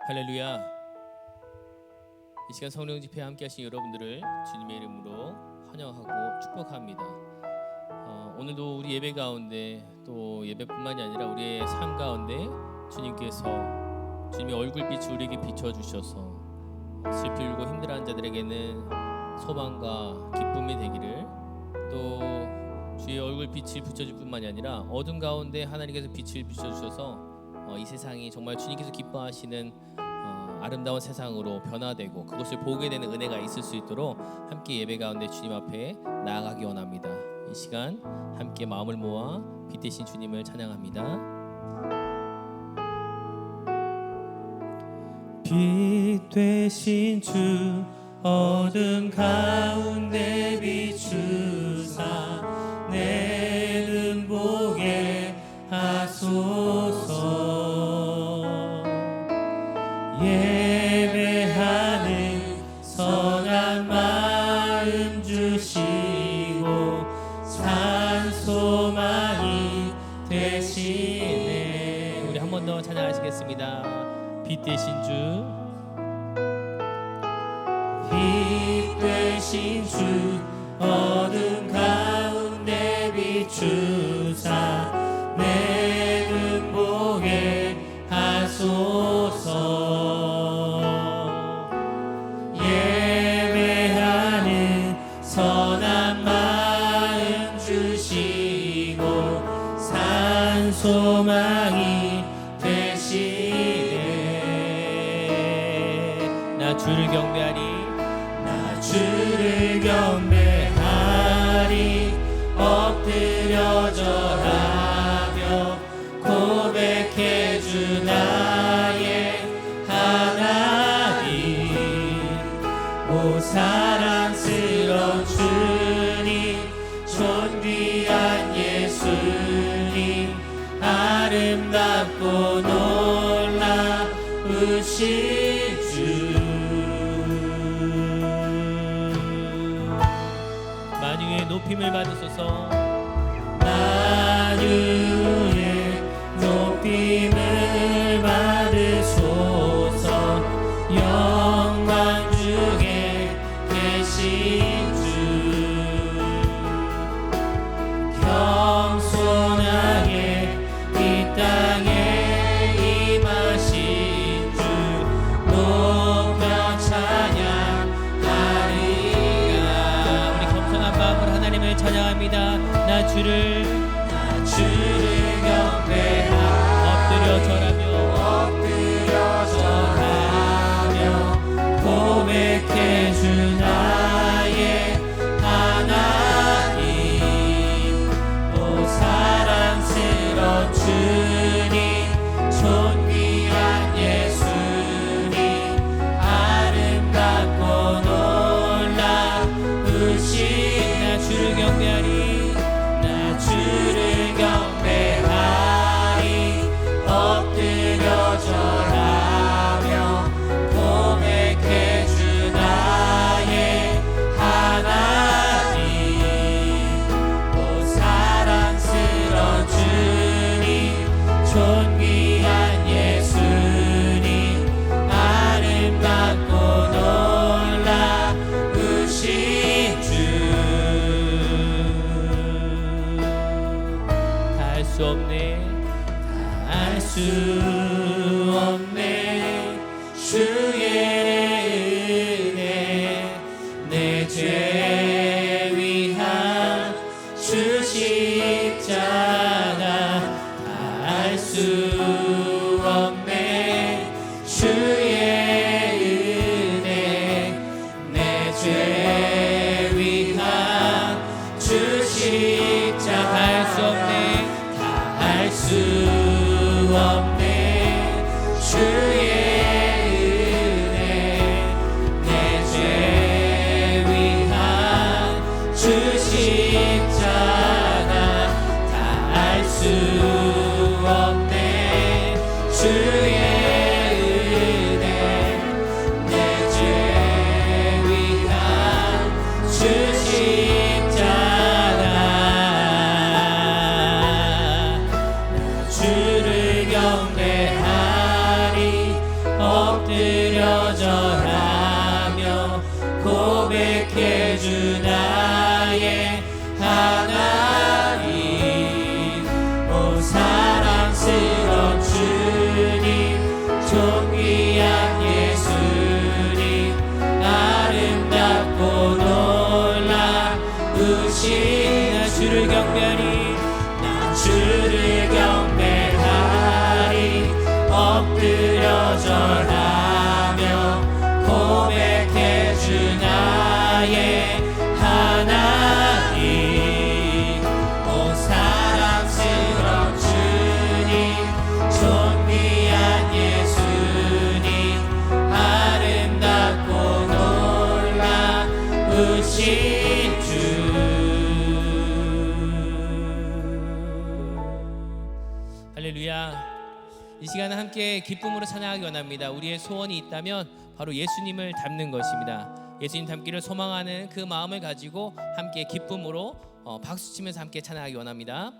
할렐루야. 이 시간 성령 집회에 함께 하신 여러분들을 주님의 이름으로 환영하고 축복합니다. 오늘도 우리 예배 가운데 또 예배뿐만이 아니라 우리의 삶 가운데 주님께서 주님의 얼굴빛이 우리에게 비춰주셔서 슬피 울고 힘들어하는 자들에게는 소망과 기쁨이 되기를, 또 주의 얼굴빛을 비춰줄 뿐만이 아니라 어둠 가운데 하나님께서 빛을 비춰주셔서 이 세상이 정말 주님께서 기뻐하시는 아름다운 세상으로 변화되고 그것을 보게 되는 은혜가 있을 수 있도록 함께 예배 가운데 주님 앞에 나아가기 원합니다. 이 시간 함께 마음을 모아 빛 대신 주님을 찬양합니다. 빛 되신 주 어둠 가운데 비추사 내 눈 보게 하소서. 예배하는 선한 마음 주시고 산소망이 되시네. 우리 한 번 더 찬양하시겠습니다. 빛 대신 주, 빛 되신 주 어둠 가운데 비추사 내 눈 보게 하소서. 예배하는 선한 마음 주시고 산소망이 되시네. 나 주를 경배하리, 나 주를 경배하리. 엎드려 절하며 고백해 주 나의 하나님. 오 사랑스러운 주님, 존귀한 예수님, 아름답고 놀라우신 주. 만유의 높임을 받으소서. 만유의 높임을 받으소서. 영광 중에 계신 주, 겸손하게 이 땅에 임하신 주, 높여 찬양하리라. 우리 겸손한 마음으로 하나님을 찬양합니다. 나 주를 경배하며 엎드려 절하며 고백해 주 나의 하나님. 오 사랑스러운 주님, 존귀한 예수님, 아름답고 놀라우신 나 주를 경배하리, 나 주를 경배하리. 엎드려 절하며 고백해 주 나의 하나님. 오 사랑스러운 주님, 존귀한 예수님, 아름답고 놀라우신 주. 다 할 수 없네, 알 수 없네. 주의 은혜 내 죄 위한 주 십자가. 다 알 수 없네. 주의 은혜 내 죄 위한 주 십자가. 다 할 수 없네, 알 수 없네. 주의 절하며 고백해 주 나의 하나님. 오 사랑스러운 주님 존귀한 예수님 아름답고 놀라우신 나 주를 경배하리 나 주를 경배하리 엎드려 절하며 고백해 주 나의 하나님. 오 사랑스러운 주님 존귀한 예수님 아름답고 놀라우신 주. 할렐루야. 이 시간은 함께 기쁨으로 찬양하기 원합니다. 우리의 소원이 있다면 바로 예수님을 닮는 것입니다. 예수님 닮기를 소망하는 그 마음을 가지고 함께 기쁨으로 박수치면서 함께 찬양하기 원합니다.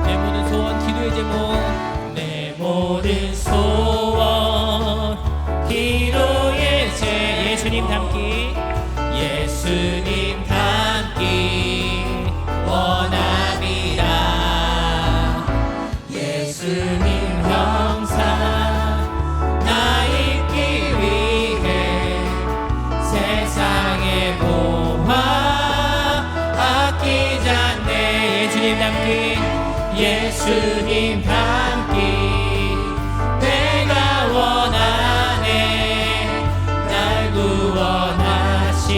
내 모든 소원 기도의 제목 내 모든 소원 기도의 제 예수님 닮기 예수님 닮기 원합니다. 예수님 형상 나 입기 위해 세상의 보화 아끼지 않네. 예수님 닮기 예수님 닮기 내가 원하네. 날 구원하신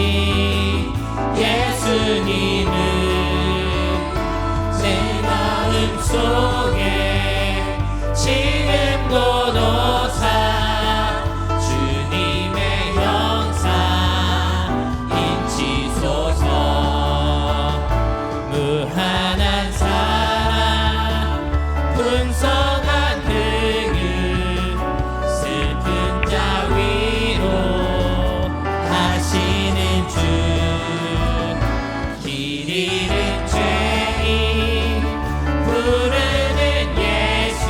예수님은 내 마음속에 지금도 노사 주님의 형상 인치소서. 무한한 사랑 풍성한 긍휼 슬픈 자 위로 하시는 주. 길 잃은 죄인 부르는 예수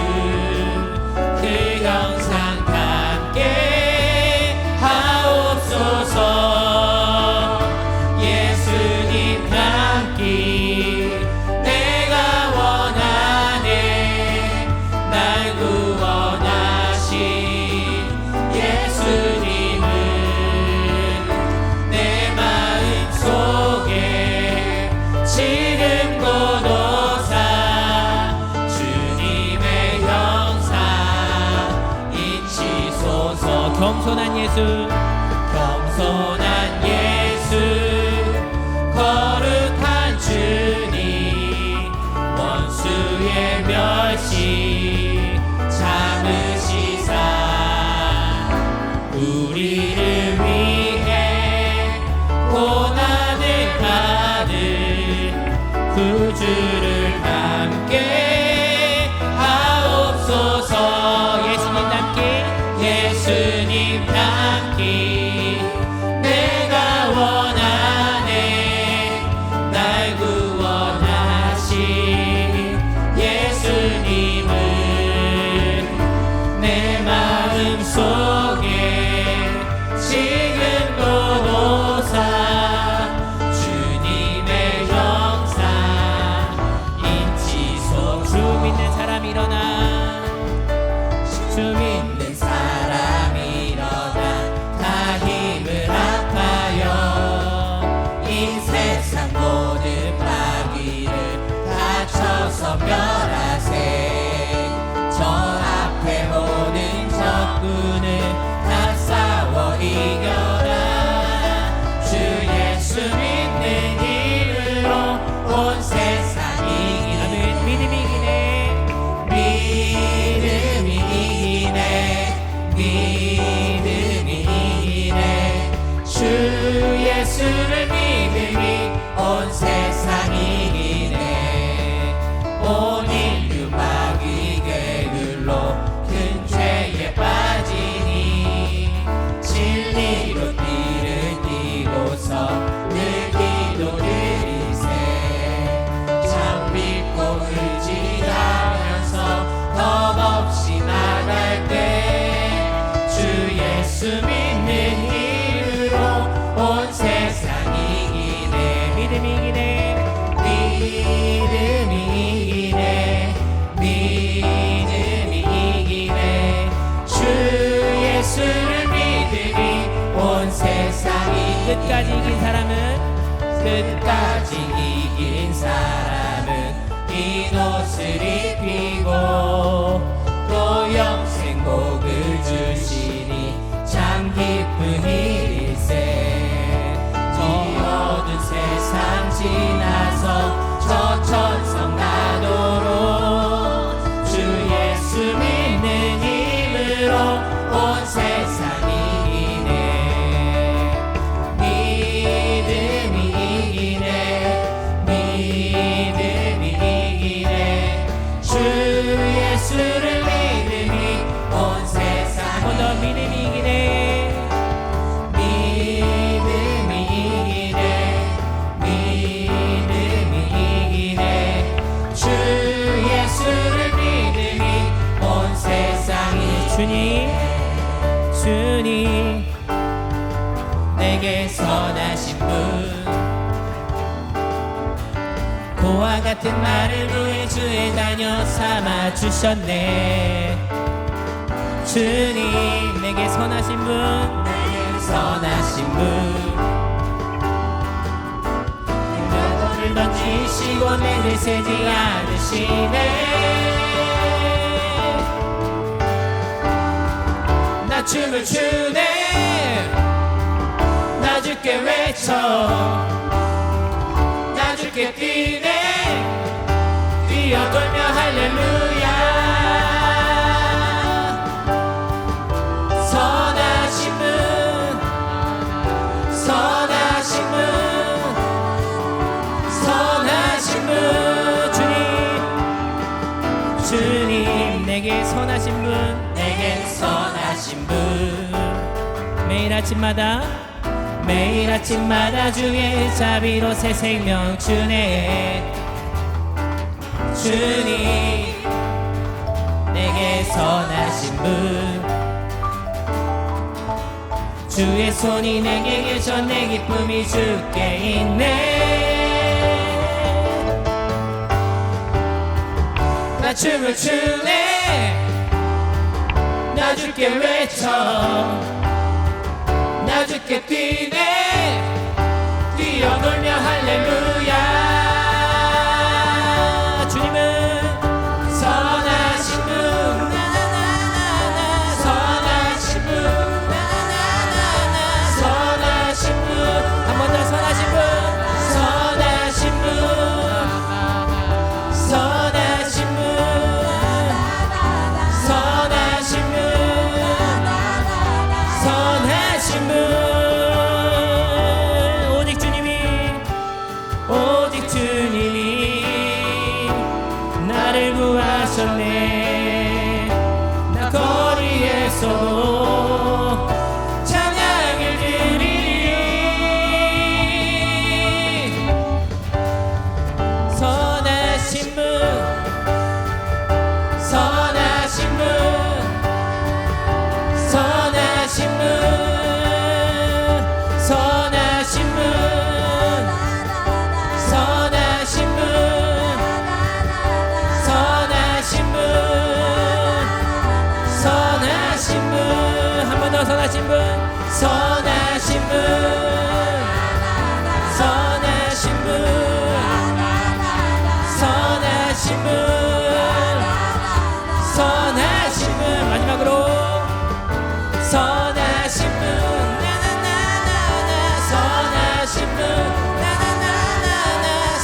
그 형상 닮게 하옵소서. 예수님 닮기 내가 원하네. 날 구원하신 예수님은 내 마음속에 지금도 노사 주님의 형상 인치소서. 겸손한 예수 겸손한 예수 거룩한 주님 원수의 멸시 참으시사 우리를 위해 고난을 받은 구주를 함께 하옵소서. 예수님 닮기 예수님 닮기 내가 원하네. 날 구원하신 예수님은 내 마음속에 지금도 노사 주님의 형상 인치소서. 주 믿는 사람 일어나 주 믿는 사람 일어나 다 힘을 합하여 이 세상 모든 마귀를 다쳐서 멸하세. 저 앞에 오는 적군을 다 싸워 이겨라. 주 예수 믿는 힘으로 온 세상이 믿음이 이기네. 믿음이 이기네. 믿음이 이기네. 주 예수를 믿음이 온 세상이 이기네. 온 인류 마귀에게 눌러 큰 죄에 빠지니 진리로 띠를 띠고서 힘으로 온 세상이 이기네 믿음이 이기네 믿음이 이기네 믿음이 이기네 주 예수를 믿음이 온 세상이 끝까지 이긴 사람은 끝까지 이긴 사람은 이 옷을 입히고 또 영생 복을 주시니 참 기쁜 일일세 이 어두운 세상 지나서 저 천성 나도록 주 예수 믿는 힘으로 온 세상이 이기네 믿음이 이기네 믿음이 이기네 주 예수를 믿음이 온 세상 한 번 더 믿음이 이기네 믿음이 이기네 믿음이 이기네 주 예수를 믿음이 온 세상이 주님 내게 선하신 분 고와 같은 나를 위해 주의 자녀 삼아 주셨네 주님 내게 선하신 분 내게 선하신 분 너를 던지시고 내를 세지 않으시네 나 춤을 추네 나 주께 외쳐 나 주께 뛰네 뛰어돌며 할렐루야 선하신 분 선하신 분 선하신 분 주님 내게 선하신 분 내게 선하신 분 매일 아침마다 주의 자비로 새 생명 주네 주님 내게 선하신 분 주의 손이 내게 계셔 내 기쁨이 주께 있네 나 춤을 추네 나 주께 외쳐 나 주께 뛰네 뛰어놀며 할렐루야 주님은 선하신 분 선하신 분 선하신 분 한 번 더 선하신 분 선하신 분 선하신 분 선하신 분 선하신 분 오직 주님이 나를 구하셨네 나 거리에서도 찬양을 드리리 선하신 분 선하신 분 선하신 분 선하신 분 선하신 분 선하신 분 선하신 분 한 번 더 선하신 분 선하신 분 선하신 분 선하신 분 선하신 분 마지막으로 선하신 분 선하신 분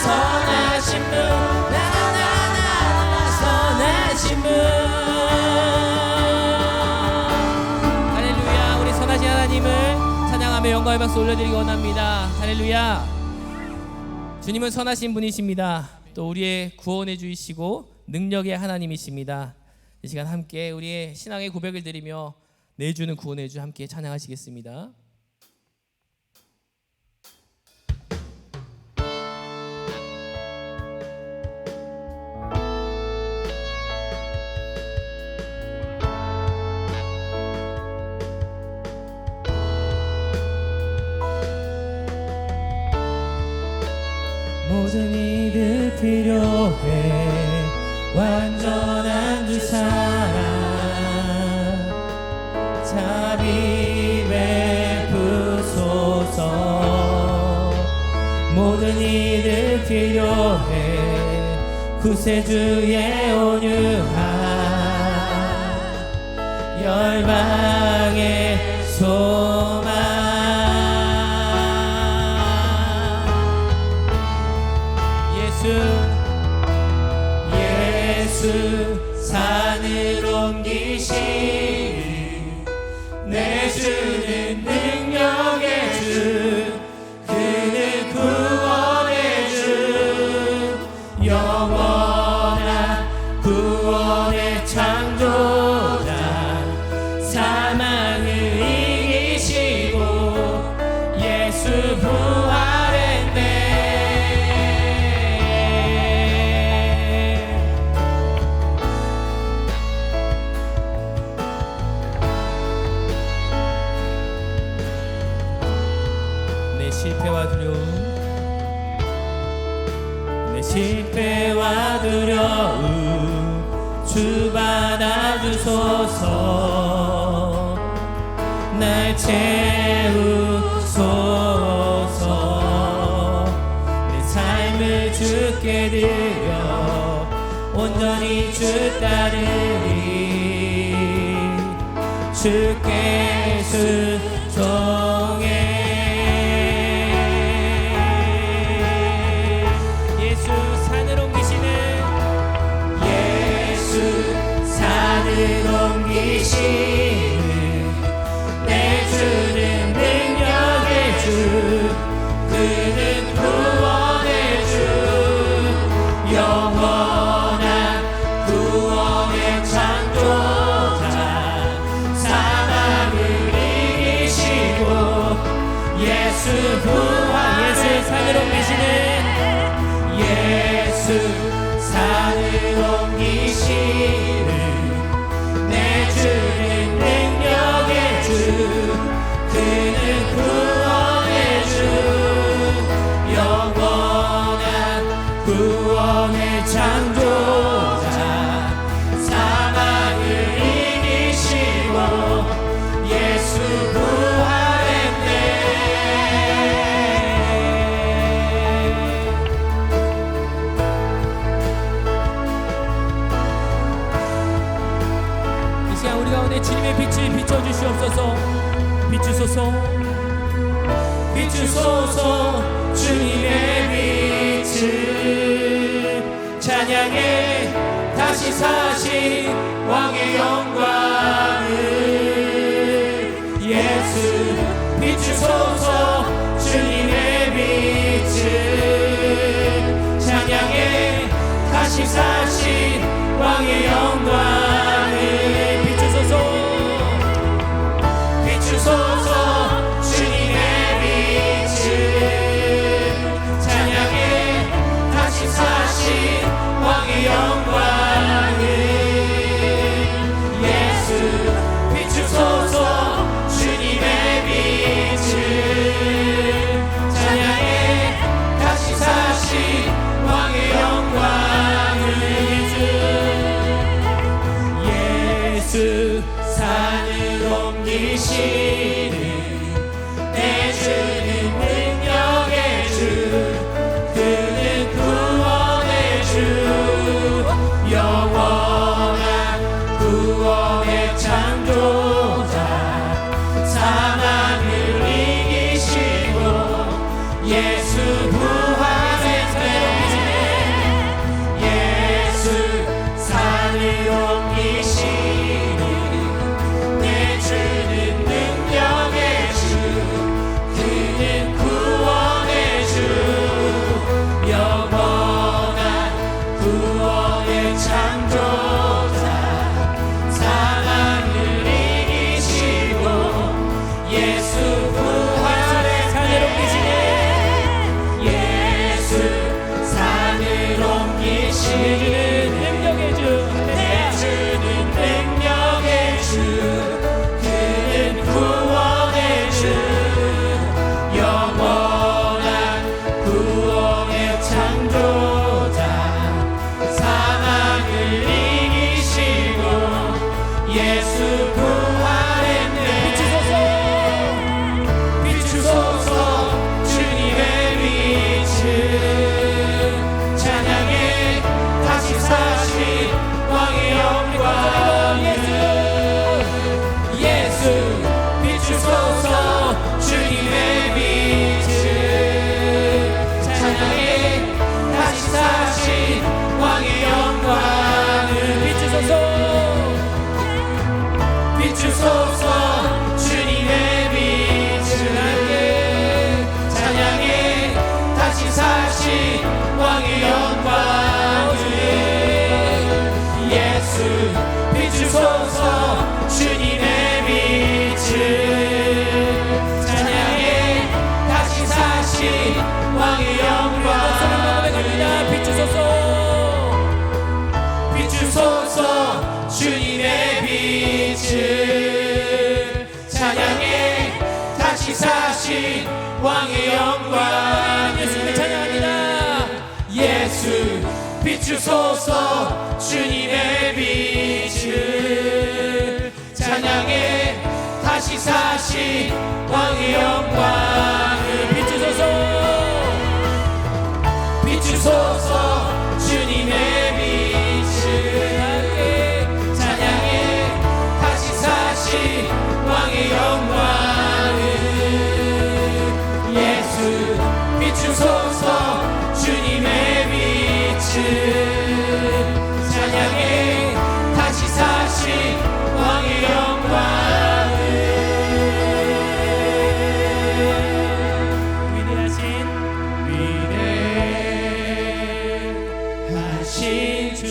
선하신 분 선하신 분 할렐루야 우리 선하신 하나님을 찬양하며 영광의 박수 올려드리기 원합니다 할렐루야 주님은 선하신 분이십니다 또 우리의 구원해 주이시고 능력의 하나님이십니다 이 시간 함께 우리의 신앙의 고백을 드리며 내주는 구원해 주 함께 찬양하시겠습니다 모든 이들 필요해 완전한 주 사랑 자비 베푸소서 모든 이들 필요해 구세주의 온유한 열방의 소망 예수 산을 옮기시니 내 주는 능력의 주 그는 구원의 주 영원한 구원의 창조자 사망을 이기시고 예수 부활했네 내 실패와 두려움 주 받아주소서 날 채우소서 내 삶을 주께 드려 온전히 주 따르리 주께 순종해 내 주는 능력의 주 그는 구원의 주 영원한 구원의 창조자 사망을 이기시고 예수 부활 예수 산을 옮기시는 예수 산을 옮기시는 내 주는 능력의 주 그는 구원의 주 영원한 구원의 창조자 사망을 이기시고 예수 부활했네 이 시간 우리 가운데 주님의 빛을 비춰주시옵소서 비추소서 비추소서 주님의 빛을 찬양해 다시 사신 왕의 영광을 예수 비추소서 주님의 빛을 찬양해 다시 사신 왕의 영광을 비추소서 비추소서 주님의 빛을 찬양해 다시 사신 왕의 영광을 예수 비추소서 주님의 빛을 찬양해 다시 사신 왕의 영광을 예수 산을 옮기시는 내 주는 능력의 주 그는 구원의 주 영원한 구원의 창조자 사망을 이기시고 예수 부활했네 예수 산을 옮기시는 내 주는 능력의 주 그는 구원의 주 영원한 구원의 창조자 사랑을 이기시고 예수 부활의 산을 옮기시네 사신 왕의 영광 예수님을 찬양합니다. 예수 비추소서 주님의 빛을 찬양해 다시 사신 왕의 영광을 비추소서 비추소서 주님의 빛을 함께 찬양해 다시 사신 왕의 영광을 예수 비추소서 주님의 빛을 찬양해 다시 사신 왕의 영광을 위대하신 주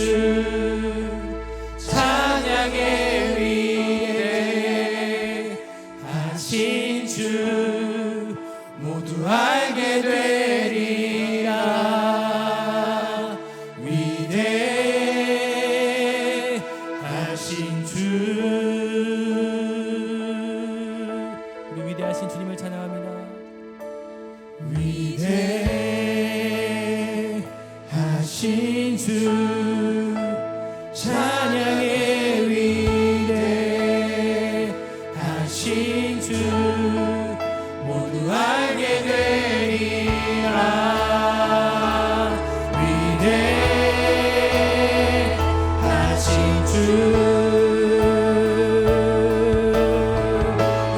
찬양해 위대하신 주 모두 알게 되리라. 위대하신 주 우리 위대하신 주님을 찬양합니다. 위대하신 주 찬양해 위대하신 주 모두 알게 되리라. 위대하신 주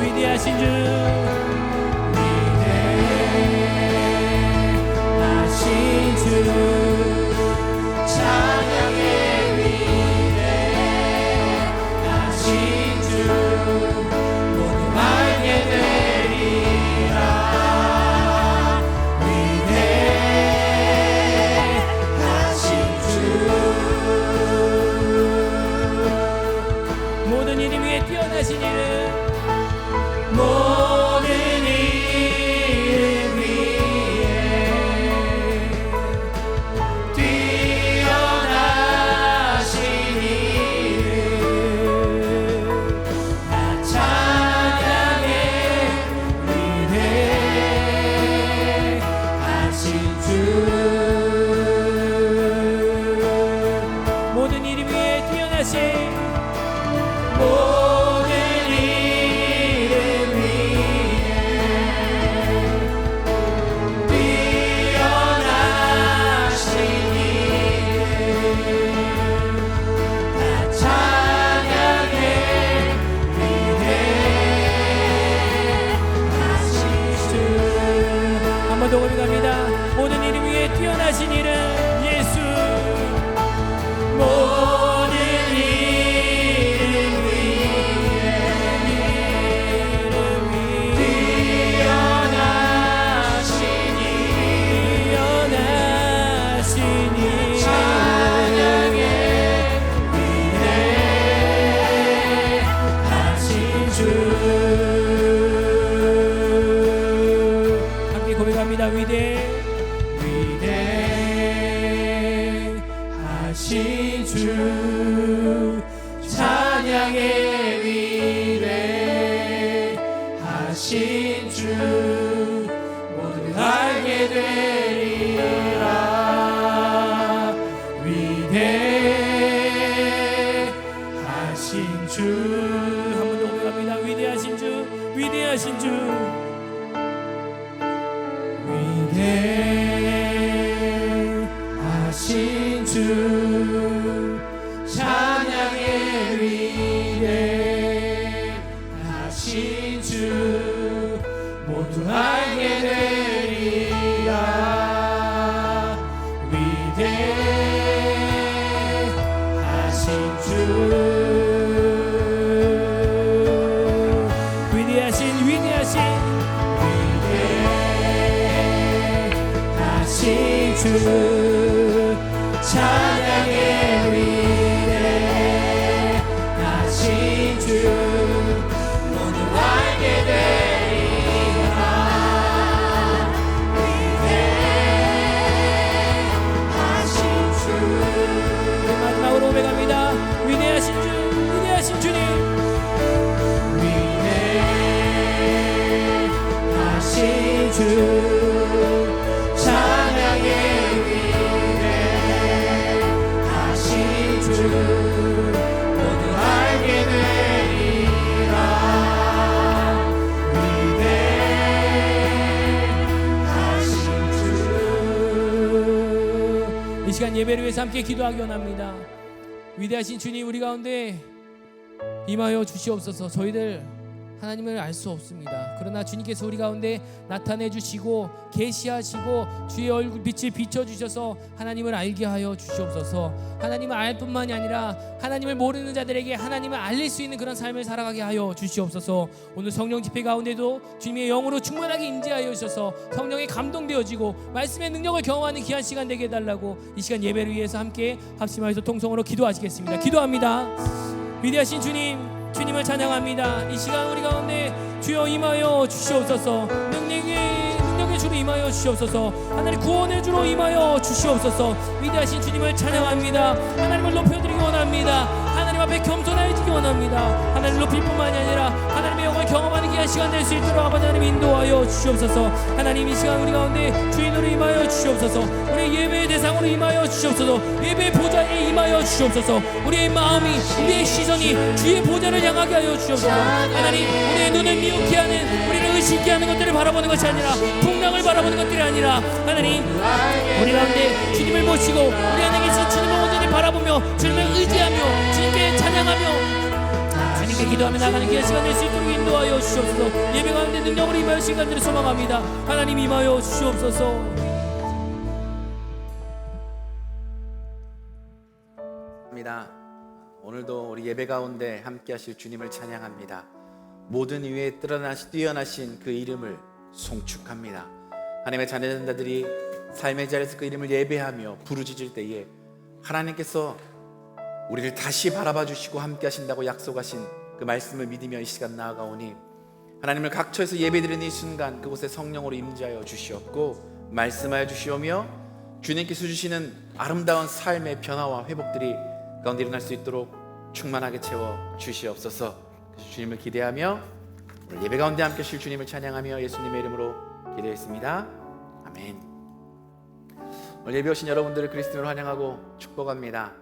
위대하신 주 위대하신 주 찬양해 위대하신 주 모두 알게 되리라. 위대하신 주 모든 이름 위에 뛰어나신 이름 모든 이름 위에 뛰어나신 이름 나 찬양해 위대하신 주 모든 이름 위에 뛰어나신 모든 이름 위에 뛰어나신 이름 다 찬양해 위대하신 주 한 번 더 고백합니다. 모든 이름 위에 뛰어나신 이름 예수 모든 이름 뛰어나신 이 찬양해 위대하신 주 함께 고백합니다. 위대하신 주 찬양해 위대하신 주 모두 알게 되리라. 위대하신 주 한 번 더 고백합니다. 위대하신 주 위대하신 주 위대하신 주 찬양해 위대하신 주 모두 알게 되리라. 위대하신 주 위대하신 주 찬양해 위대하신 주 모두 알게 되리라. 위대하신 주 마지막으로 고백합니다. 위대하신 주 위대하신 주님 위대하신 주 찬양의 위대하신 주 모두 알게 되리라. 위대하신 주. 이 시간 예배를 위해서 함께 기도하기 원합니다. 위대하신 주님, 우리 가운데 임하여 주시옵소서. 저희들 하나님을 알 수 없습니다. 그러나 주님께서 우리 가운데 나타내 주시고 계시하시고 주의 얼굴 빛을 비춰 주셔서 하나님을 알게 하여 주시옵소서. 하나님을 알 뿐만이 아니라 하나님을 모르는 자들에게 하나님을 알릴 수 있는 그런 삶을 살아가게 하여 주시옵소서. 오늘 성령 집회 가운데도 주님의 영으로 충만하게 임재하여 주셔서 성령에 감동되어지고 말씀의 능력을 경험하는 귀한 시간 되게 해달라고 이 시간 예배를 위해서 함께 합심하여서 통성으로 기도하시겠습니다. 기도합니다. 위대하신 주님, 주님을 찬양합니다. 이 시간 우리 가운데 주여 임하여 주시옵소서. 능력의 주로 임하여 주시옵소서. 하나님 구원의 주로 임하여 주시옵소서. 위대하신 주님을 찬양합니다. 하나님을 높여드리기 원합니다. 하나님 앞에 겸손해지기 원합니다. 하나님 높일 뿐만이 아니라 하나님의 영광을 경험하는 귀한 시간 될 수 있도록 아버지 하나님 인도하여 주시옵소서. 하나님 이 시간 우리 가운데 주인으로 임하여 주시옵소서. 우리의 예배의 대상으로 임하여 주시옵소서. 예배의 보좌에 임하여 주시옵소서. 우리의 마음이, 우리의 시선이 주의 보좌를 향하게 하여 주시옵소서. 하나님, 우리의 눈을 미혹게 하는, 우리를 의심케 하는 것들을 바라보는 것이 아니라, 풍랑을 바라보는 것들이 아니라, 하나님 우리 가운데 주님을 모시고 우리 안에 계신 주님을 온전히 바라보며 주님을 의지하며 주님께 찬양하며 주님께 기도하며 나가는 귀한 시간 될 수 있도록 인도하여 주시옵소서. 예배 가운데 능력으로 임하여 시간들을 소망합니다. 하나님 임하여 주시옵소서. 오늘도 우리 예배 가운데 함께 하실 주님을 찬양합니다. 모든 이유에 뛰어나신 그 이름을 송축합니다. 하나님의 자녀들이 삶의 자리에서 그 이름을 예배하며 부르짖을 때에 하나님께서 우리를 다시 바라봐 주시고 함께 하신다고 약속하신 그 말씀을 믿으며 이 시간 나아가오니 하나님을 각처에서 예배드리는 이 순간 그곳에 성령으로 임재하여 주시옵고 말씀하여 주시오며 주님께서 주시는 아름다운 삶의 변화와 회복들이 가운데 일어날 수 있도록 충만하게 채워 주시옵소서. 주님을 기대하며 오늘 예배 가운데 함께 하실 주님을 찬양하며 예수님의 이름으로 기도했습니다. 아멘. 오늘 예배 오신 여러분들을 그리스도로 환영하고 축복합니다.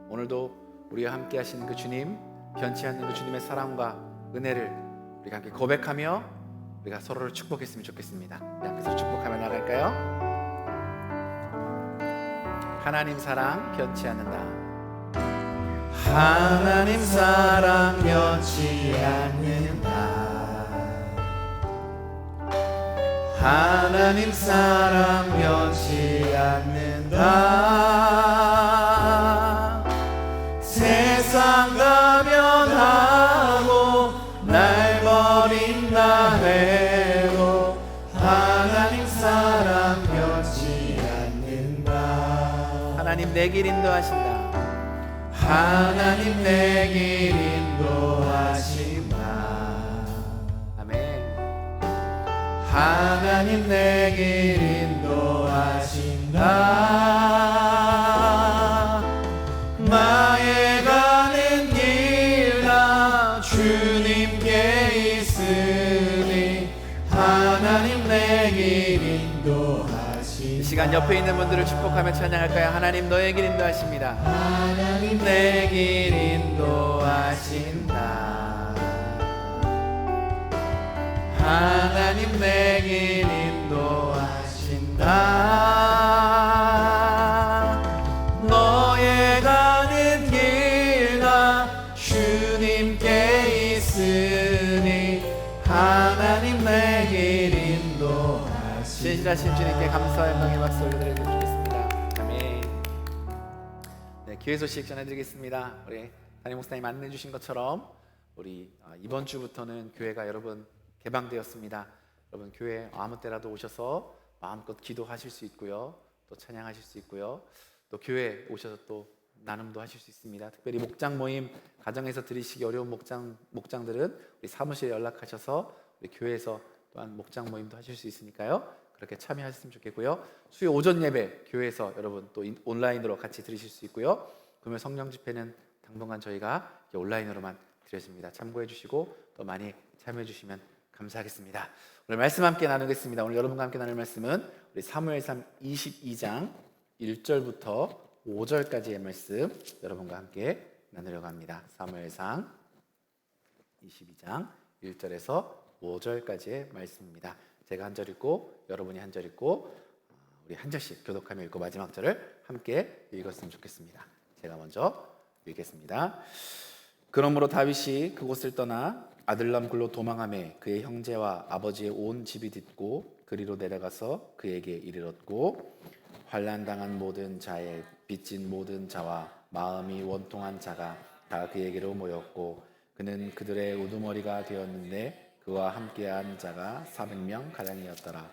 오늘도 우리와 함께 하시는 그 주님, 변치 않는 그 주님의 사랑과 은혜를 우리가 함께 고백하며 우리가 서로를 축복했으면 좋겠습니다. 우리 함께 축복하며 나갈까요? 하나님 사랑 변치 않는다. 하나님 사랑 변치 않는다. 하나님 사랑 변치 않는다. 세상 가면하고 날 버린다 해도 하나님 사랑 변치 않는다. 하나님 내 길 인도하신다. 하나님 내 길 인도하신다. 아멘. 하나님 내 길 인도하신다. 나의 가는 길 다 주님께 있으니 하나님 내 길 인도하신다. 이 시간 옆에 있는 분들을 축복하며 찬양할까요? 하나님 너의 길 인도하십니다. 하나님 내 길 인도하신다. 하나님 내 길 인도하신다. 너의 가는 길 다 주님께 있으니 하나님 내 길 인도하신다. 신실하신 주님께 감사와 영광의 박수 올려드리겠습니다. 아멘. 네, 교회 소식 전해드리겠습니다. 우리 담임 목사님 안내해 주신 것처럼 우리 이번 주부터는 교회가 여러분 개방되었습니다. 여러분 교회 아무 때라도 오셔서 마음껏 기도하실 수 있고요, 또 찬양하실 수 있고요, 또 교회 오셔서 또 나눔도 하실 수 있습니다. 특별히 목장 모임 가정에서 드리시기 어려운 목장들은 우리 사무실에 연락하셔서 우리 교회에서 또한 목장 모임도 하실 수 있으니까요, 그렇게 참여하셨으면 좋겠고요. 수요 오전 예배 교회에서 여러분 또 온라인으로 같이 들으실 수 있고요. 금요일 성령 집회는 당분간 저희가 온라인으로만 드려집니다. 참고해 주시고 또 많이 참여해 주시면 감사하겠습니다. 오늘 말씀 함께 나누겠습니다. 오늘 여러분과 함께 나눌 말씀은 우리 사무엘상 22장 1절부터 5절까지의 말씀 여러분과 함께 나누려고 합니다. 사무엘상 22장 1절에서 5절까지의 말씀입니다. 제가 한 절 읽고 여러분이 한 절 읽고 우리 한 절씩 교독하며 읽고 마지막 절을 함께 읽었으면 좋겠습니다. 제가 먼저 읽겠습니다. 그러므로 다윗이 그곳을 떠나 아들람 굴로 도망하매 그의 형제와 아버지의 온 집이 듣고 그리로 내려가서 그에게 이르렀고 환난당한 모든 자의 빚진 모든 자와 마음이 원통한 자가 다 그에게로 모였고 그는 그들의 우두머리가 되었는데 그와 함께한 자가 400명 가량이었더라.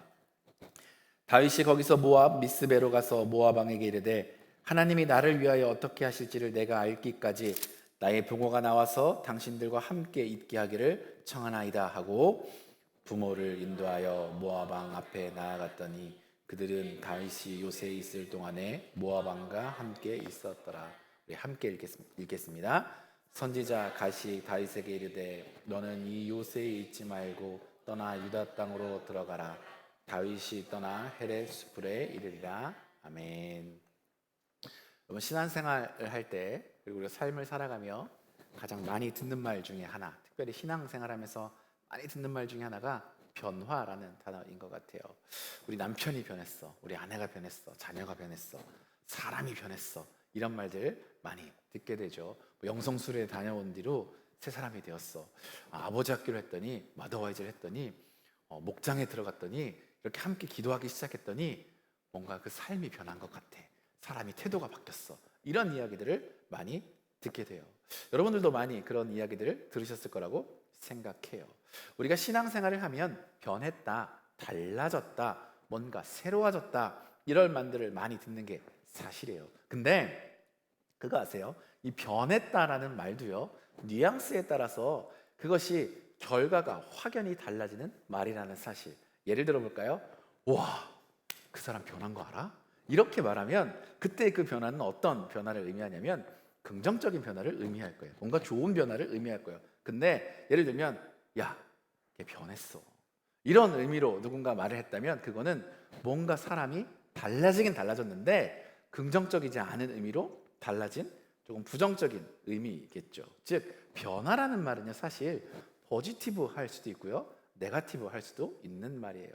다윗이 거기서 모압 미스베로 가서 모압 왕에게 이르되 하나님이 나를 위하여 어떻게 하실지를 내가 알기까지 나의 부모가 나와서 당신들과 함께 있게 하기를 청하나이다 하고 부모를 인도하여 모압 왕 앞에 나아갔더니 그들은 다윗이 요새에 있을 동안에 모압 왕과 함께 있었더라. 우리 함께 읽겠습니다. 선지자 갓이 다윗에게 이르되 너는 이 요새에 있지 말고 떠나 유다 땅으로 들어가라. 다윗이 떠나 헤렛 수풀에 이르리라. 아멘. 여러분, 신앙생활을 할 때 그리고 우리가 삶을 살아가며 가장 많이 듣는 말 중에 하나, 특별히 신앙생활하면서 많이 듣는 말 중에 하나가 변화라는 단어인 것 같아요. 우리 남편이 변했어, 우리 아내가 변했어, 자녀가 변했어, 사람이 변했어, 이런 말들 많이 듣게 되죠. 영성술에 다녀온 뒤로 새 사람이 되었어. 아버지 학교를 했더니 마더와이즈를 했더니 목장에 들어갔더니 이렇게 함께 기도하기 시작했더니 뭔가 그 삶이 변한 것 같아. 사람이 태도가 바뀌었어. 이런 이야기들을 많이 듣게 돼요. 여러분들도 많이 그런 이야기들을 들으셨을 거라고 생각해요. 우리가 신앙생활을 하면 변했다, 달라졌다, 뭔가 새로워졌다, 이런 말들을 많이 듣는 게 사실이에요. 근데 그거 아세요? 이 변했다라는 말도요, 뉘앙스에 따라서 그것이 결과가 확연히 달라지는 말이라는 사실. 예를 들어 볼까요? 와, 그 사람 변한 거 알아? 이렇게 말하면 그때 그 변화는 어떤 변화를 의미하냐면 긍정적인 변화를 의미할 거예요. 뭔가 좋은 변화를 의미할 거예요. 근데 예를 들면 야, 걔 변했어, 이런 의미로 누군가 말을 했다면 그거는 뭔가 사람이 달라지긴 달라졌는데 긍정적이지 않은 의미로 달라진 조금 부정적인 의미겠죠. 즉 변화라는 말은요, 사실 포지티브 할 수도 있고요, 네거티브 할 수도 있는 말이에요.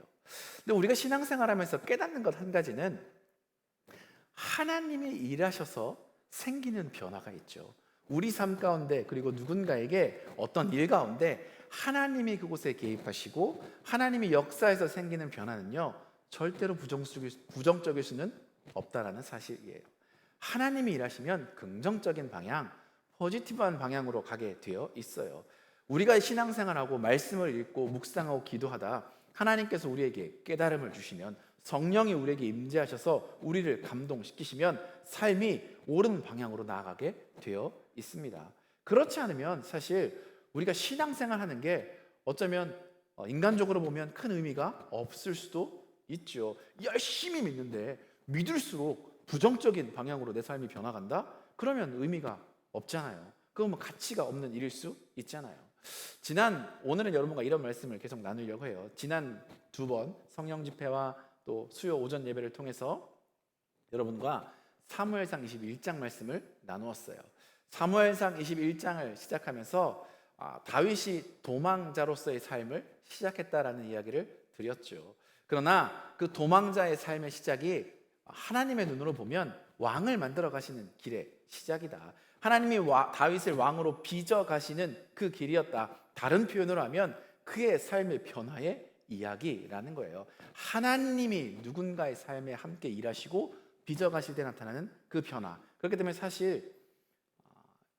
근데 우리가 신앙생활하면서 깨닫는 것 한 가지는 하나님이 일하셔서 생기는 변화가 있죠. 우리 삶 가운데 그리고 누군가에게 어떤 일 가운데 하나님이 그곳에 개입하시고 하나님이 역사에서 생기는 변화는요, 절대로 부정적일 수는 없다라는 사실이에요. 하나님이 일하시면 긍정적인 방향, 포지티브한 방향으로 가게 되어 있어요. 우리가 신앙생활하고 말씀을 읽고 묵상하고 기도하다 하나님께서 우리에게 깨달음을 주시면, 성령이 우리에게 임재하셔서 우리를 감동시키시면 삶이 옳은 방향으로 나아가게 되어 있습니다. 그렇지 않으면 사실 우리가 신앙생활하는 게 어쩌면 인간적으로 보면 큰 의미가 없을 수도 있죠. 열심히 믿는데 믿을수록 부정적인 방향으로 내 삶이 변화간다? 그러면 의미가 없잖아요. 그건 뭐 가치가 없는 일일 수 있잖아요. 오늘은 여러분과 이런 말씀을 계속 나누려고 해요. 지난 2번 성령 집회와 또 수요 오전 예배를 통해서 여러분과 사무엘상 21장 말씀을 나누었어요. 사무엘상 21장을 시작하면서 다윗이 도망자로서의 삶을 시작했다라는 이야기를 드렸죠. 그러나 그 도망자의 삶의 시작이 하나님의 눈으로 보면 왕을 만들어 가시는 길의 시작이다. 하나님이 다윗을 왕으로 빚어 가시는 그 길이었다. 다른 표현으로 하면 그의 삶의 변화의 이야기라는 거예요. 하나님이 누군가의 삶에 함께 일하시고 빚어 가실 때 나타나는 그 변화. 그렇기 때문에 사실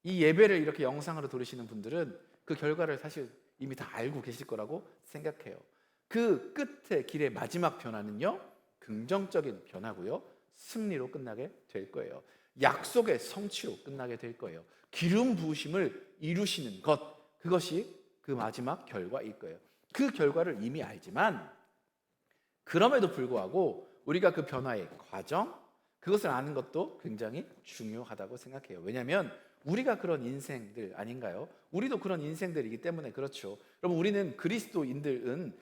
이 예배를 이렇게 영상으로 들으시는 분들은 그 결과를 사실 이미 다 알고 계실 거라고 생각해요. 그 끝의 길의 마지막 변화는요, 긍정적인 변화고요, 승리로 끝나게 될 거예요. 약속의 성취로 끝나게 될 거예요. 기름 부으심을 이루시는 것, 그것이 그 마지막 결과일 거예요. 그 결과를 이미 알지만 그럼에도 불구하고 우리가 그 변화의 과정, 그것을 아는 것도 굉장히 중요하다고 생각해요. 왜냐하면 우리가 그런 인생들 아닌가요? 우리도 그런 인생들이기 때문에 그렇죠. 여러분, 우리는 그리스도인들은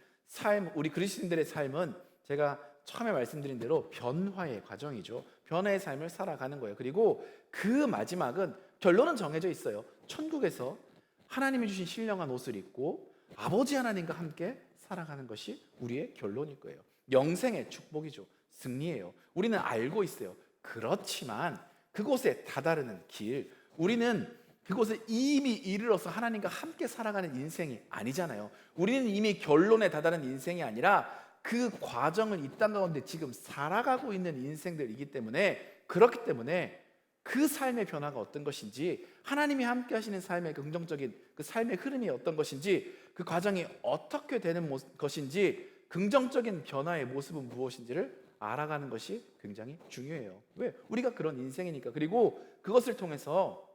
우리 그리스도인들의 삶은 제가 처음에 말씀드린 대로 변화의 과정이죠. 변화의 삶을 살아가는 거예요. 그리고 그 마지막은 결론은 정해져 있어요. 천국에서 하나님이 주신 신령한 옷을 입고 아버지 하나님과 함께 살아가는 것이 우리의 결론일 거예요. 영생의 축복이죠. 승리예요. 우리는 알고 있어요. 그렇지만 그곳에 다다르는 길, 우리는 그곳에 이미 이르러서 하나님과 함께 살아가는 인생이 아니잖아요. 우리는 이미 결론에 다다른 인생이 아니라 그 과정을 이 땅 가운데 지금 살아가고 있는 인생들이기 때문에, 그렇기 때문에 그 삶의 변화가 어떤 것인지, 하나님이 함께 하시는 삶의 긍정적인 그 삶의 흐름이 어떤 것인지, 그 과정이 어떻게 되는 것인지, 긍정적인 변화의 모습은 무엇인지를 알아가는 것이 굉장히 중요해요. 왜? 우리가 그런 인생이니까. 그리고 그것을 통해서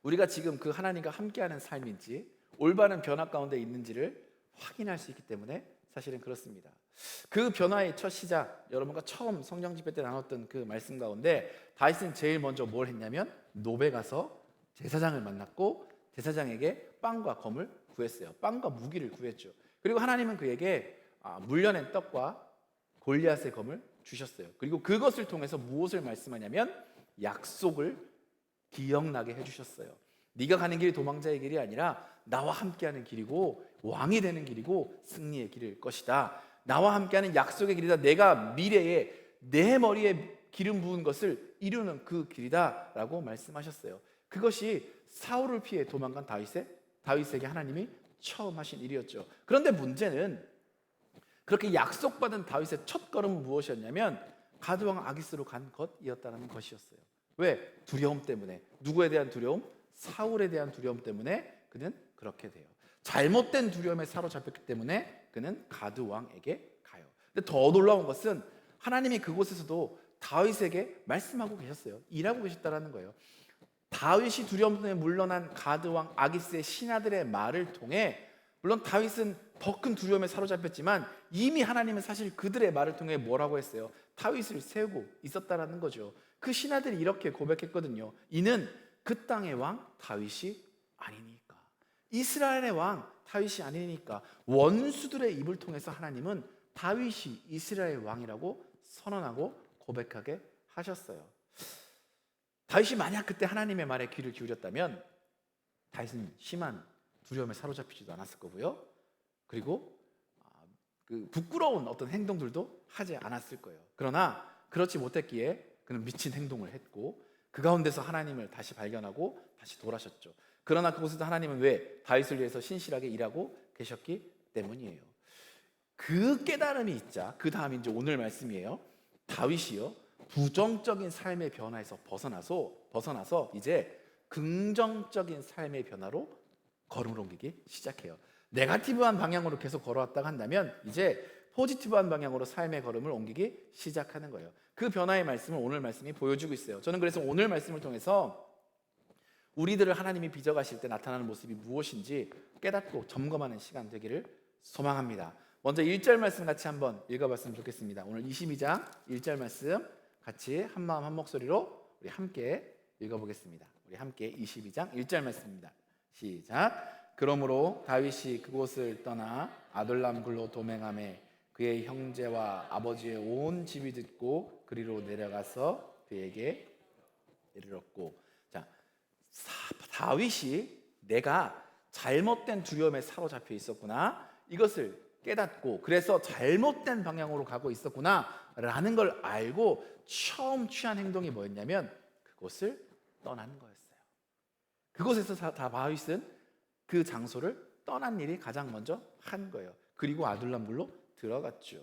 우리가 지금 그 하나님과 함께하는 삶인지 올바른 변화 가운데 있는지를 확인할 수 있기 때문에 사실은 그렇습니다. 그 변화의 첫 시작, 여러분과 처음 성령 집회 때 나눴던 그 말씀 가운데 다윗은 제일 먼저 뭘 했냐면 노베 가서 제사장을 만났고 제사장에게 빵과 검을 구했어요. 빵과 무기를 구했죠. 그리고 하나님은 그에게 물려낸 떡과 골리앗의 검을 주셨어요. 그리고 그것을 통해서 무엇을 말씀하냐면 약속을 기억나게 해주셨어요. 네가 가는 길이 도망자의 길이 아니라 나와 함께하는 길이고 왕이 되는 길이고 승리의 길일 것이다. 나와 함께하는 약속의 길이다. 내가 미래에 내 머리에 기름 부은 것을 이루는 그 길이다 라고 말씀하셨어요. 그것이 사울을 피해 도망간 다윗에게 하나님이 처음 하신 일이었죠. 그런데 문제는 그렇게 약속받은 다윗의 첫 걸음은 무엇이었냐면 가드왕 아기스로 간 것이었다는 것이었어요. 왜? 두려움 때문에. 누구에 대한 두려움? 사울에 대한 두려움 때문에 그는 그렇게 돼요. 잘못된 두려움에 사로잡혔기 때문에 그는 가드왕에게 가요. 근데 더 놀라운 것은 하나님이 그곳에서도 다윗에게 말씀하고 계셨어요. 일하고 계셨다는 거예요. 다윗이 두려움 때문에 물러난 가드왕 아기스의 신하들의 말을 통해, 물론 다윗은 더 큰 두려움에 사로잡혔지만 이미 하나님은 사실 그들의 말을 통해 뭐라고 했어요? 다윗을 세우고 있었다라는 거죠. 그 신하들이 이렇게 고백했거든요. 이는 그 땅의 왕 다윗이 아니니까. 이스라엘의 왕 다윗이 아니니까. 원수들의 입을 통해서 하나님은 다윗이 이스라엘 왕이라고 선언하고 고백하게 하셨어요. 다윗이 만약 그때 하나님의 말에 귀를 기울였다면 다윗은 심한 두려움에 사로잡히지도 않았을 거고요. 그리고 그 부끄러운 어떤 행동들도 하지 않았을 거예요. 그러나 그렇지 못했기에 그는 미친 행동을 했고 그 가운데서 하나님을 다시 발견하고 다시 돌아섰죠. 그러나 그곳에서 하나님은 왜? 다윗을 위해서 신실하게 일하고 계셨기 때문이에요. 그 깨달음이 있자 그 다음이 이제 오늘 말씀이에요. 다윗이요 부정적인 삶의 변화에서 벗어나서 이제 긍정적인 삶의 변화로 걸음을 옮기기 시작해요. 네거티브한 방향으로 계속 걸어왔다가 한다면 이제 포지티브한 방향으로 삶의 걸음을 옮기기 시작하는 거예요. 그 변화의 말씀을 오늘 말씀이 보여주고 있어요. 저는 그래서 오늘 말씀을 통해서 우리들을 하나님이 빚어가실 때 나타나는 모습이 무엇인지 깨닫고 점검하는 시간 되기를 소망합니다. 먼저 1절 말씀 같이 한번 읽어봤으면 좋겠습니다. 오늘 22장 1절 말씀 같이 한마음 한 목소리로 우리 함께 읽어보겠습니다. 우리 함께 22장 1절 말씀입니다. 시작. 그러므로 다윗이 그곳을 떠나 아둘람 굴로 도맹하매 그의 형제와 아버지의 온 집이 듣고 그리로 내려가서 그에게 이르렀고. 자, 다윗이 내가 잘못된 두려움에 사로잡혀 있었구나, 이것을 깨닫고 그래서 잘못된 방향으로 가고 있었구나 라는 걸 알고 처음 취한 행동이 뭐였냐면 그곳을 떠나는 거였어요. 그곳에서 다윗은 그 장소를 떠난 일이 가장 먼저 한 거예요. 그리고 아둘람 굴로 들어갔죠.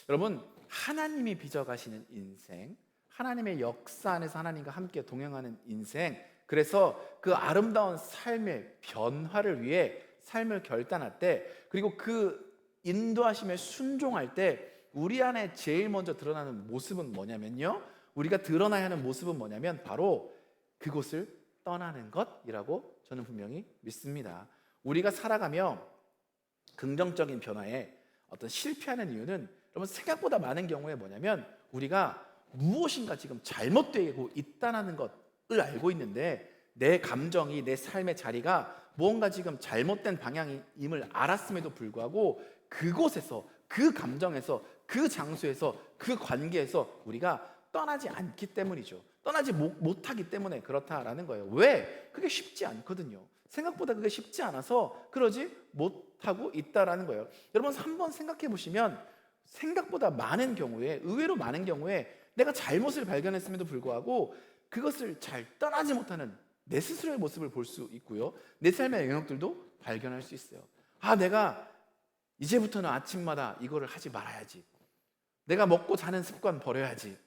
여러분, 하나님이 빚어가시는 인생, 하나님의 역사 안에서 하나님과 함께 동행하는 인생, 그래서 그 아름다운 삶의 변화를 위해 삶을 결단할 때, 그리고 그 인도하심에 순종할 때 우리 안에 제일 먼저 드러나는 모습은 뭐냐면요, 우리가 드러나야 하는 모습은 뭐냐면 바로 그곳을 떠나는 것이라고 저는 분명히 믿습니다. 우리가 살아가며 긍정적인 변화에 어떤 실패하는 이유는 여러분 생각보다 많은 경우에 뭐냐면 우리가 무엇인가 지금 잘못되고 있다는 것, 알고 있는데 내 감정이 내 삶의 자리가 무언가 지금 잘못된 방향임을 알았음에도 불구하고 그곳에서 그 감정에서 그 장소에서 그 관계에서 우리가 떠나지 않기 때문이죠. 떠나지 못하기 때문에 그렇다라는 거예요. 왜? 그게 쉽지 않거든요. 생각보다 그게 쉽지 않아서 그러지 못하고 있다라는 거예요. 여러분 한번 생각해 보시면 생각보다 많은 경우에, 의외로 많은 경우에 내가 잘못을 발견했음에도 불구하고 그것을 잘 떠나지 못하는 내 스스로의 모습을 볼 수 있고요. 내 삶의 영역들도 발견할 수 있어요. 내가 이제부터는 아침마다 이거를 하지 말아야지. 내가 먹고 자는 습관 버려야지.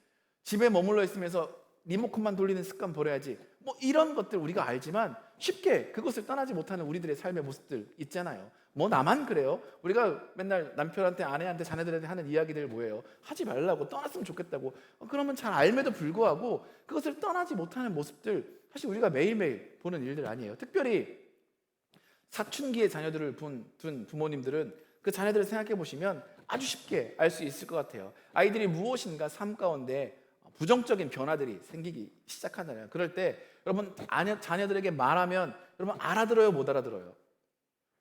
집에 머물러 있으면서 리모컨만 돌리는 습관 버려야지. 이런 것들 우리가 알지만 쉽게 그것을 떠나지 못하는 우리들의 삶의 모습들 있잖아요. 나만 그래요? 우리가 맨날 남편한테, 아내한테, 자녀들한테 하는 이야기들 뭐예요? 하지 말라고, 떠났으면 좋겠다고. 그러면 잘 알면도 불구하고 그것을 떠나지 못하는 모습들, 사실 우리가 매일매일 보는 일들 아니에요. 특별히 사춘기의 자녀들을 둔 부모님들은 그 자녀들을 생각해 보시면 아주 쉽게 알 수 있을 것 같아요. 아이들이 무엇인가 삶 가운데 부정적인 변화들이 생기기 시작하잖아요. 그럴 때 여러분 자녀들에게 말하면 여러분 알아들어요, 못 알아들어요?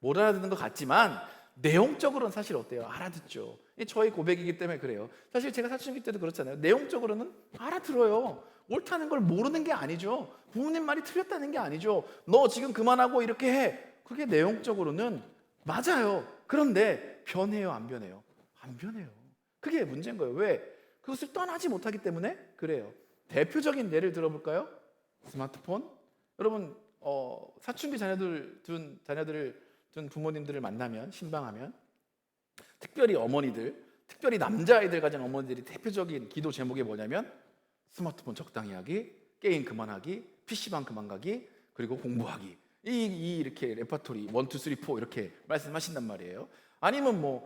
못 알아듣는 것 같지만 내용적으로는 사실 어때요? 알아듣죠. 저의 고백이기 때문에 그래요. 사실 제가 사춘기 때도 그렇잖아요. 내용적으로는 알아들어요. 옳다는 걸 모르는 게 아니죠. 부모님 말이 틀렸다는 게 아니죠. 너 지금 그만하고 이렇게 해. 그게 내용적으로는 맞아요. 그런데 변해요, 안 변해요? 안 변해요. 그게 문제인 거예요. 왜? 그것을 떠나지 못하기 때문에 그래요. 대표적인 예를 들어볼까요? 스마트폰. 여러분 사춘기 자녀들을 둔 부모님들을 만나면, 신방하면 특별히 어머니들, 특별히 남자아이들 가진 어머니들이 대표적인 기도 제목이 뭐냐면 스마트폰 적당히 하기, 게임 그만하기, PC방 그만 가기, 그리고 공부하기. 이렇게 레파토리 1, 2, 3, 4 이렇게 말씀하신단 말이에요. 아니면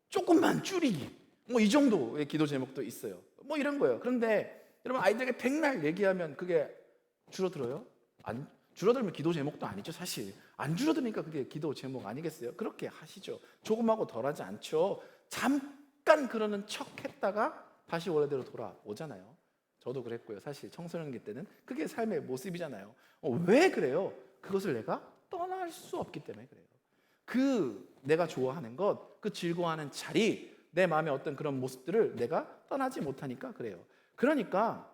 조금만 줄이기, 이 정도의 기도 제목도 있어요. 이런 거예요. 그런데 여러분 아이들에게 백날 얘기하면 그게 줄어들어요? 안 줄어들면 기도 제목도 아니죠. 사실 안 줄어드니까 그게 기도 제목 아니겠어요? 그렇게 하시죠. 조금하고 덜하지 않죠. 잠깐 그러는 척 했다가 다시 원래대로 돌아오잖아요. 저도 그랬고요. 사실 청소년기 때는 그게 삶의 모습이잖아요. 왜 그래요? 그것을 내가 떠날 수 없기 때문에 그래요. 내가 좋아하는 것, 그 즐거워하는 자리, 내 마음의 어떤 그런 모습들을 내가 떠나지 못하니까 그래요. 그러니까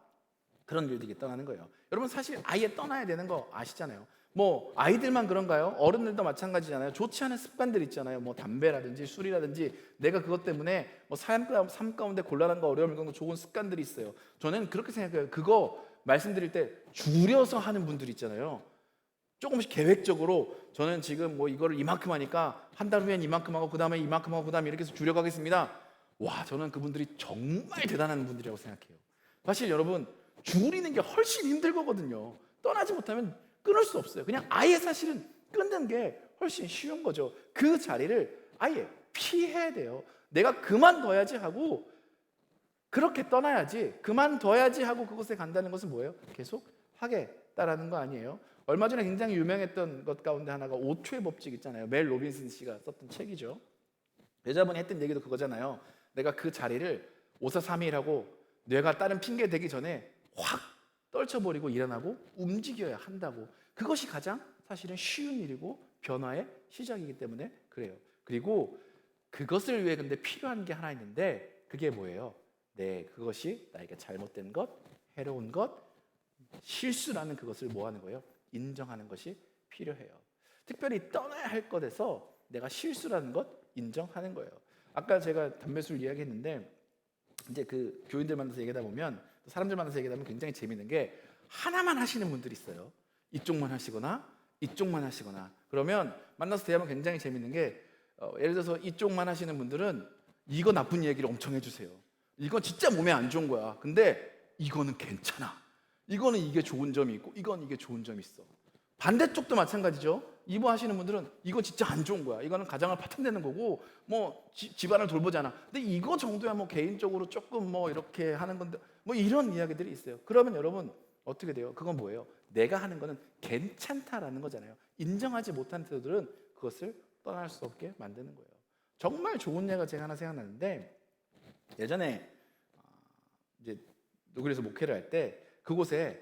그런 일들이 떠나는 거예요. 여러분 사실 아예 떠나야 되는 거 아시잖아요. 아이들만 그런가요? 어른들도 마찬가지잖아요. 좋지 않은 습관들 있잖아요. 담배라든지 술이라든지 내가 그것 때문에 삶 가운데 곤란함과 어려움을 겪는 좋은 습관들이 있어요. 저는 그렇게 생각해요. 그거 말씀드릴 때 줄여서 하는 분들 있잖아요. 조금씩 계획적으로 저는 지금 이거를 이만큼 하니까 한 달 후엔 이만큼 하고 그 다음에 이만큼 하고 그 다음에 이렇게 해서 줄여가겠습니다. 저는 그분들이 정말 대단한 분들이라고 생각해요. 사실 여러분 줄이는 게 훨씬 힘들거든요. 떠나지 못하면 끊을 수 없어요. 그냥 아예 사실은 끊는 게 훨씬 쉬운 거죠. 그 자리를 아예 피해야 돼요. 내가 그만둬야지 하고 그렇게 떠나야지, 그만둬야지 하고 그곳에 간다는 것은 뭐예요? 계속 하겠다라는 거 아니에요? 얼마 전에 굉장히 유명했던 것 가운데 하나가 5초의 법칙 있잖아요. 멜 로빈슨 씨가 썼던 책이죠. 여자분이 했던 얘기도 그거잖아요. 내가 그 자리를 5, 4, 3, 2, 1하고 뇌가 다른 핑계 대기 전에 확 떨쳐버리고 일어나고 움직여야 한다고. 그것이 가장 사실은 쉬운 일이고 변화의 시작이기 때문에 그래요. 그리고 그것을 위해 근데 필요한 게 하나 있는데 그게 뭐예요? 그것이 나에게 잘못된 것, 해로운 것, 실수라는 그것을 뭐 하는 거예요? 인정하는 것이 필요해요. 특별히 떠나야 할 것에서 내가 실수라는 것 인정하는 거예요. 아까 제가 담배술 이야기했는데 이제 그 교인들 만나서 얘기하다 보면, 사람들 만나서 얘기하다 보면 굉장히 재밌는 게 하나만 하시는 분들이 있어요. 이쪽만 하시거나 이쪽만 하시거나. 그러면 만나서 대화하면 굉장히 재밌는 게 예를 들어서 이쪽만 하시는 분들은 이거 나쁜 얘기를 엄청 해주세요. 이건 진짜 몸에 안 좋은 거야. 근데 이거는 괜찮아. 이거는 이게 좋은 점이 있고 이건 이게 좋은 점이 있어. 반대쪽도 마찬가지죠. 이부 하시는 분들은 이거 진짜 안 좋은 거야. 이거는 가정을 파탄내는 거고 집안을 돌보잖아. 근데 이거 정도야 개인적으로 조금 이렇게 하는 건데 이런 이야기들이 있어요. 그러면 여러분 어떻게 돼요? 그건 뭐예요? 내가 하는 거는 괜찮다라는 거잖아요. 인정하지 못한 태도들은 그것을 떠날 수 없게 만드는 거예요. 정말 좋은 예가 제가 하나 생각나는데, 예전에 이제 노구리에서 목회를 할 때 그곳에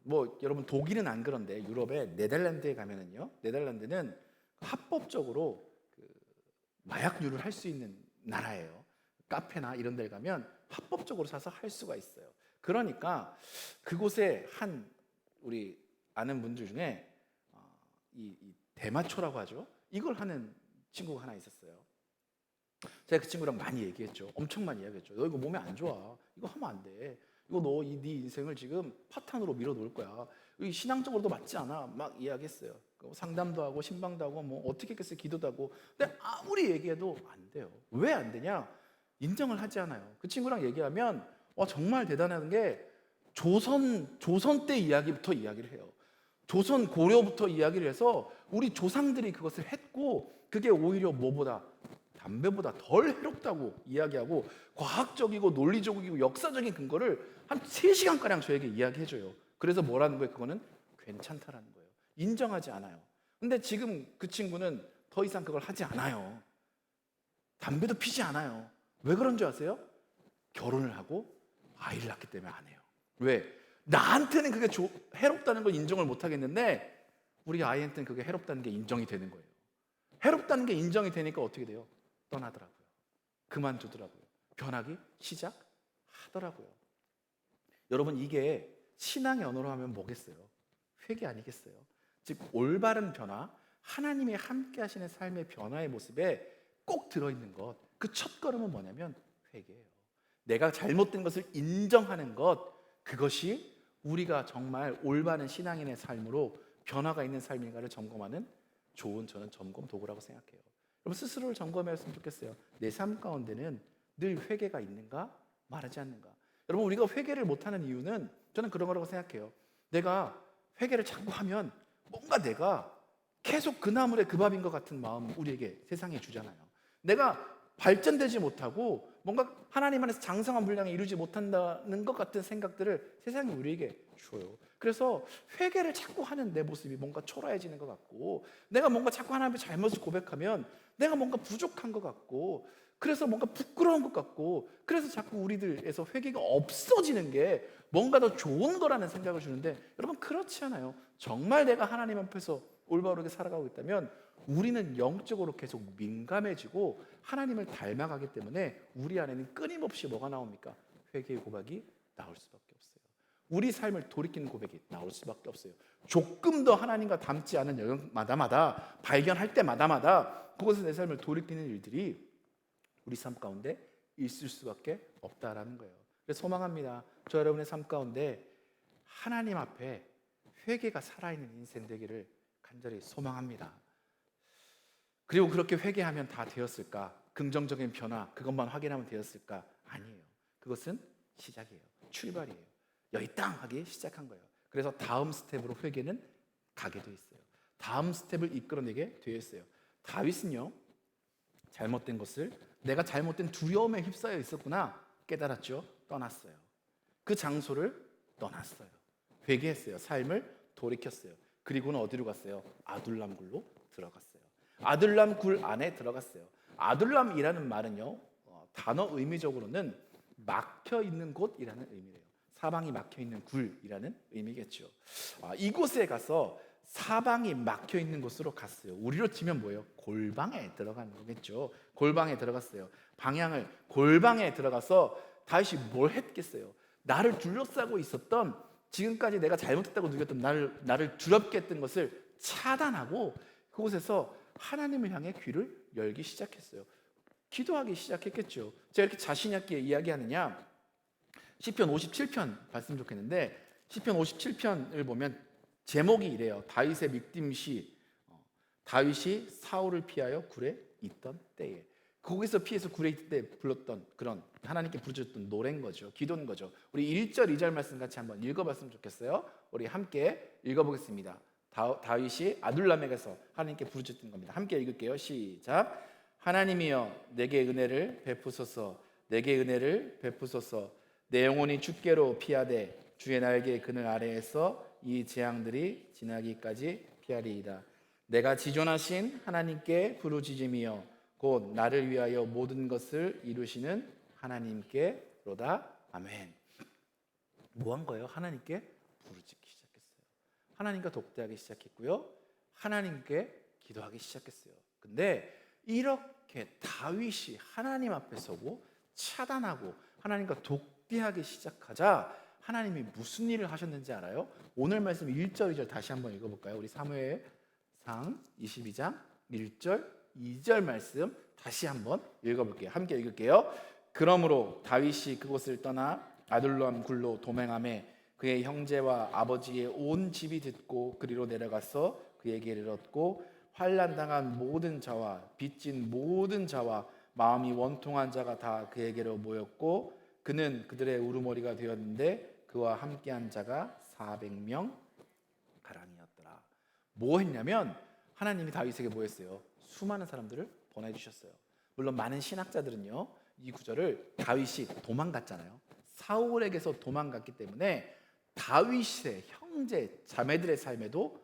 뭐 여러분 독일은 안 그런데 유럽의 네덜란드에 가면은요, 네덜란드는 합법적으로 그 마약류를 할 수 있는 나라예요. 카페나 이런 데 가면 합법적으로 사서 할 수가 있어요. 그러니까 그곳에 한 우리 아는 분들 중에 이 대마초라고 하죠. 이걸 하는 친구가 하나 있었어요. 제가 그 친구랑 많이 얘기했죠. 엄청 많이 이야기했죠. 너 이거 몸에 안 좋아. 이거 하면 안 돼. 이거 너 네 인생을 지금 파탄으로 밀어 놓을 거야. 이 신앙적으로도 맞지 않아. 막 이야기했어요. 상담도 하고 신방도 하고 뭐 어떻게 했겠어요. 기도도 하고. 근데 아무리 얘기해도 안 돼요. 왜 안 되냐? 인정을 하지 않아요. 그 친구랑 얘기하면 정말 대단한 게 조선 때 이야기부터 이야기를 해요. 조선 고려부터 이야기를 해서 우리 조상들이 그것을 했고 그게 오히려 뭐보다 담배보다 덜 해롭다고 이야기하고 과학적이고 논리적이고 역사적인 근거를 한 3시간가량 저에게 이야기해줘요. 그래서 뭐라는 거예요? 그거는 괜찮다라는 거예요. 인정하지 않아요. 근데 지금 그 친구는 더 이상 그걸 하지 않아요. 담배도 피지 않아요. 왜 그런 줄 아세요? 결혼을 하고 아이를 낳기 때문에 안 해요. 왜? 나한테는 그게 해롭다는 걸 인정을 못 하겠는데 우리 아이한테는 그게 해롭다는 게 인정이 되는 거예요. 해롭다는 게 인정이 되니까 어떻게 돼요? 떠나더라고요. 그만두더라고요. 변하기 시작하더라고요. 여러분 이게 신앙의 언어로 하면 뭐겠어요? 회개 아니겠어요? 즉 올바른 변화, 하나님이 함께 하시는 삶의 변화의 모습에 꼭 들어있는 것, 그 첫걸음은 뭐냐면 회개예요. 내가 잘못된 것을 인정하는 것, 그것이 우리가 정말 올바른 신앙인의 삶으로 변화가 있는 삶인가를 점검하는 좋은 저는 점검 도구라고 생각해요. 여러분 스스로를 점검했으면 좋겠어요. 내 삶 가운데는 늘 회개가 있는가 말하지 않는가. 여러분 우리가 회개를 못하는 이유는 저는 그런 거라고 생각해요. 내가 회개를 자꾸 하면 뭔가 내가 계속 그 나물에 그 밥인 것 같은 마음 우리에게 세상에 주잖아요. 내가 발전되지 못하고 뭔가 하나님 안에서 장성한 분량을 이루지 못한다는 것 같은 생각들을 세상이 우리에게 줘요. 그래서 회개를 자꾸 하는 내 모습이 뭔가 초라해지는 것 같고 내가 뭔가 자꾸 하나님의 잘못을 고백하면 내가 뭔가 부족한 것 같고 그래서 뭔가 부끄러운 것 같고 그래서 자꾸 우리들에서 회개가 없어지는 게 뭔가 더 좋은 거라는 생각을 주는데 여러분 그렇지 않아요. 정말 내가 하나님 앞에서 올바르게 살아가고 있다면 우리는 영적으로 계속 민감해지고 하나님을 닮아가기 때문에 우리 안에는 끊임없이 뭐가 나옵니까? 회개의 고백이 나올 수밖에 없어요. 우리 삶을 돌이키는 고백이 나올 수밖에 없어요. 조금 더 하나님과 닮지 않은 영역마다마다 발견할 때마다마다 그것에서 내 삶을 돌이키는 일들이 우리 삶 가운데 있을 수밖에 없다라는 거예요. 그래서 소망합니다. 저 여러분의 삶 가운데 하나님 앞에 회개가 살아있는 인생 되기를 간절히 소망합니다. 그리고 그렇게 회개하면 다 되었을까? 긍정적인 변화 그것만 확인하면 되었을까? 아니에요. 그것은 시작이에요. 출발이에요. 여기 땅 하기 시작한 거예요. 그래서 다음 스텝으로 회개는 가게 돼 있어요. 다음 스텝을 이끌어내게 되어 있어요. 다윗은요 잘못된 것을 내가 잘못된 두려움에 휩싸여 있었구나 깨달았죠. 떠났어요. 그 장소를 떠났어요. 회개했어요. 삶을 돌이켰어요. 그리고는 어디로 갔어요? 아둘람 굴로 들어갔어요. 아둘람 굴 안에 들어갔어요. 아둘람이라는 말은요 단어 의미적으로는 막혀 있는 곳이라는 의미래요. 사방이 막혀 있는 굴이라는 의미겠죠. 이곳에 가서 사방이 막혀 있는 곳으로 갔어요. 우리로 치면 뭐예요? 골방에 들어가는 거겠죠. 골방에 들어갔어요. 골방에 들어가서 다윗이 뭘 했겠어요? 나를 둘러싸고 있었던 지금까지 내가 잘못했다고 느꼈던 나를 두렵게 했던 것을 차단하고 그곳에서 하나님을 향해 귀를 열기 시작했어요. 기도하기 시작했겠죠. 제가 이렇게 자신 있게 이야기하느냐? 시편 57편 봤으면 좋겠는데 시편 57편을 보면 제목이 이래요. 다윗의 믹딤시. 다윗이 사울을 피하여 굴에 있던 때에 거기서 피해서 굴에 있을 때 불렀던 그런 하나님께 부르짖었던 노래인 거죠. 기도인 거죠. 우리 1절 2절 말씀 같이 한번 읽어봤으면 좋겠어요. 우리 함께 읽어보겠습니다. 다윗이 아둘람에 가서 하나님께 부르짖었던 겁니다. 함께 읽을게요. 시작. 하나님이여 내게 은혜를 베푸소서. 내게 은혜를 베푸소서. 내 영혼이 주께로 피하되 주의 날개 그늘 아래에서 이 재앙들이 지나기까지 피하리이다. 내가 지존하신 하나님께 부르짖으며 곧 나를 위하여 모든 것을 이루시는 하나님께로다. 아멘. 뭐 한 거예요? 하나님께 부르짖기 시작했어요. 하나님과 독대하기 시작했고요. 하나님께 기도하기 시작했어요. 근데 이렇게 다윗이 하나님 앞에 서고 차단하고 하나님과 독대하기 시작하자 하나님이 무슨 일을 하셨는지 알아요? 오늘 말씀 1절 2절 다시 한번 읽어볼까요? 우리 사무엘상 22장 1절 2절 말씀 다시 한번 읽어볼게요. 함께 읽을게요. 그러므로 다윗이 그곳을 떠나 아둘람 굴로 도망하매 그의 형제와 아버지의 온 집이 듣고 그리로 내려가서 그에게 이르렀고 환난당한 모든 자와 빚진 모든 자와 마음이 원통한 자가 다 그에게로 모였고 그는 그들의 우두머리가 되었는데 그와 함께한 자가 400명 가량이었더라. 뭐 했냐면 하나님이 다윗에게 뭐 했어요? 수많은 사람들을 보내주셨어요. 물론 많은 신학자들은요 이 구절을 다윗이 도망갔잖아요. 사울에게서 도망갔기 때문에 다윗의 형제 자매들의 삶에도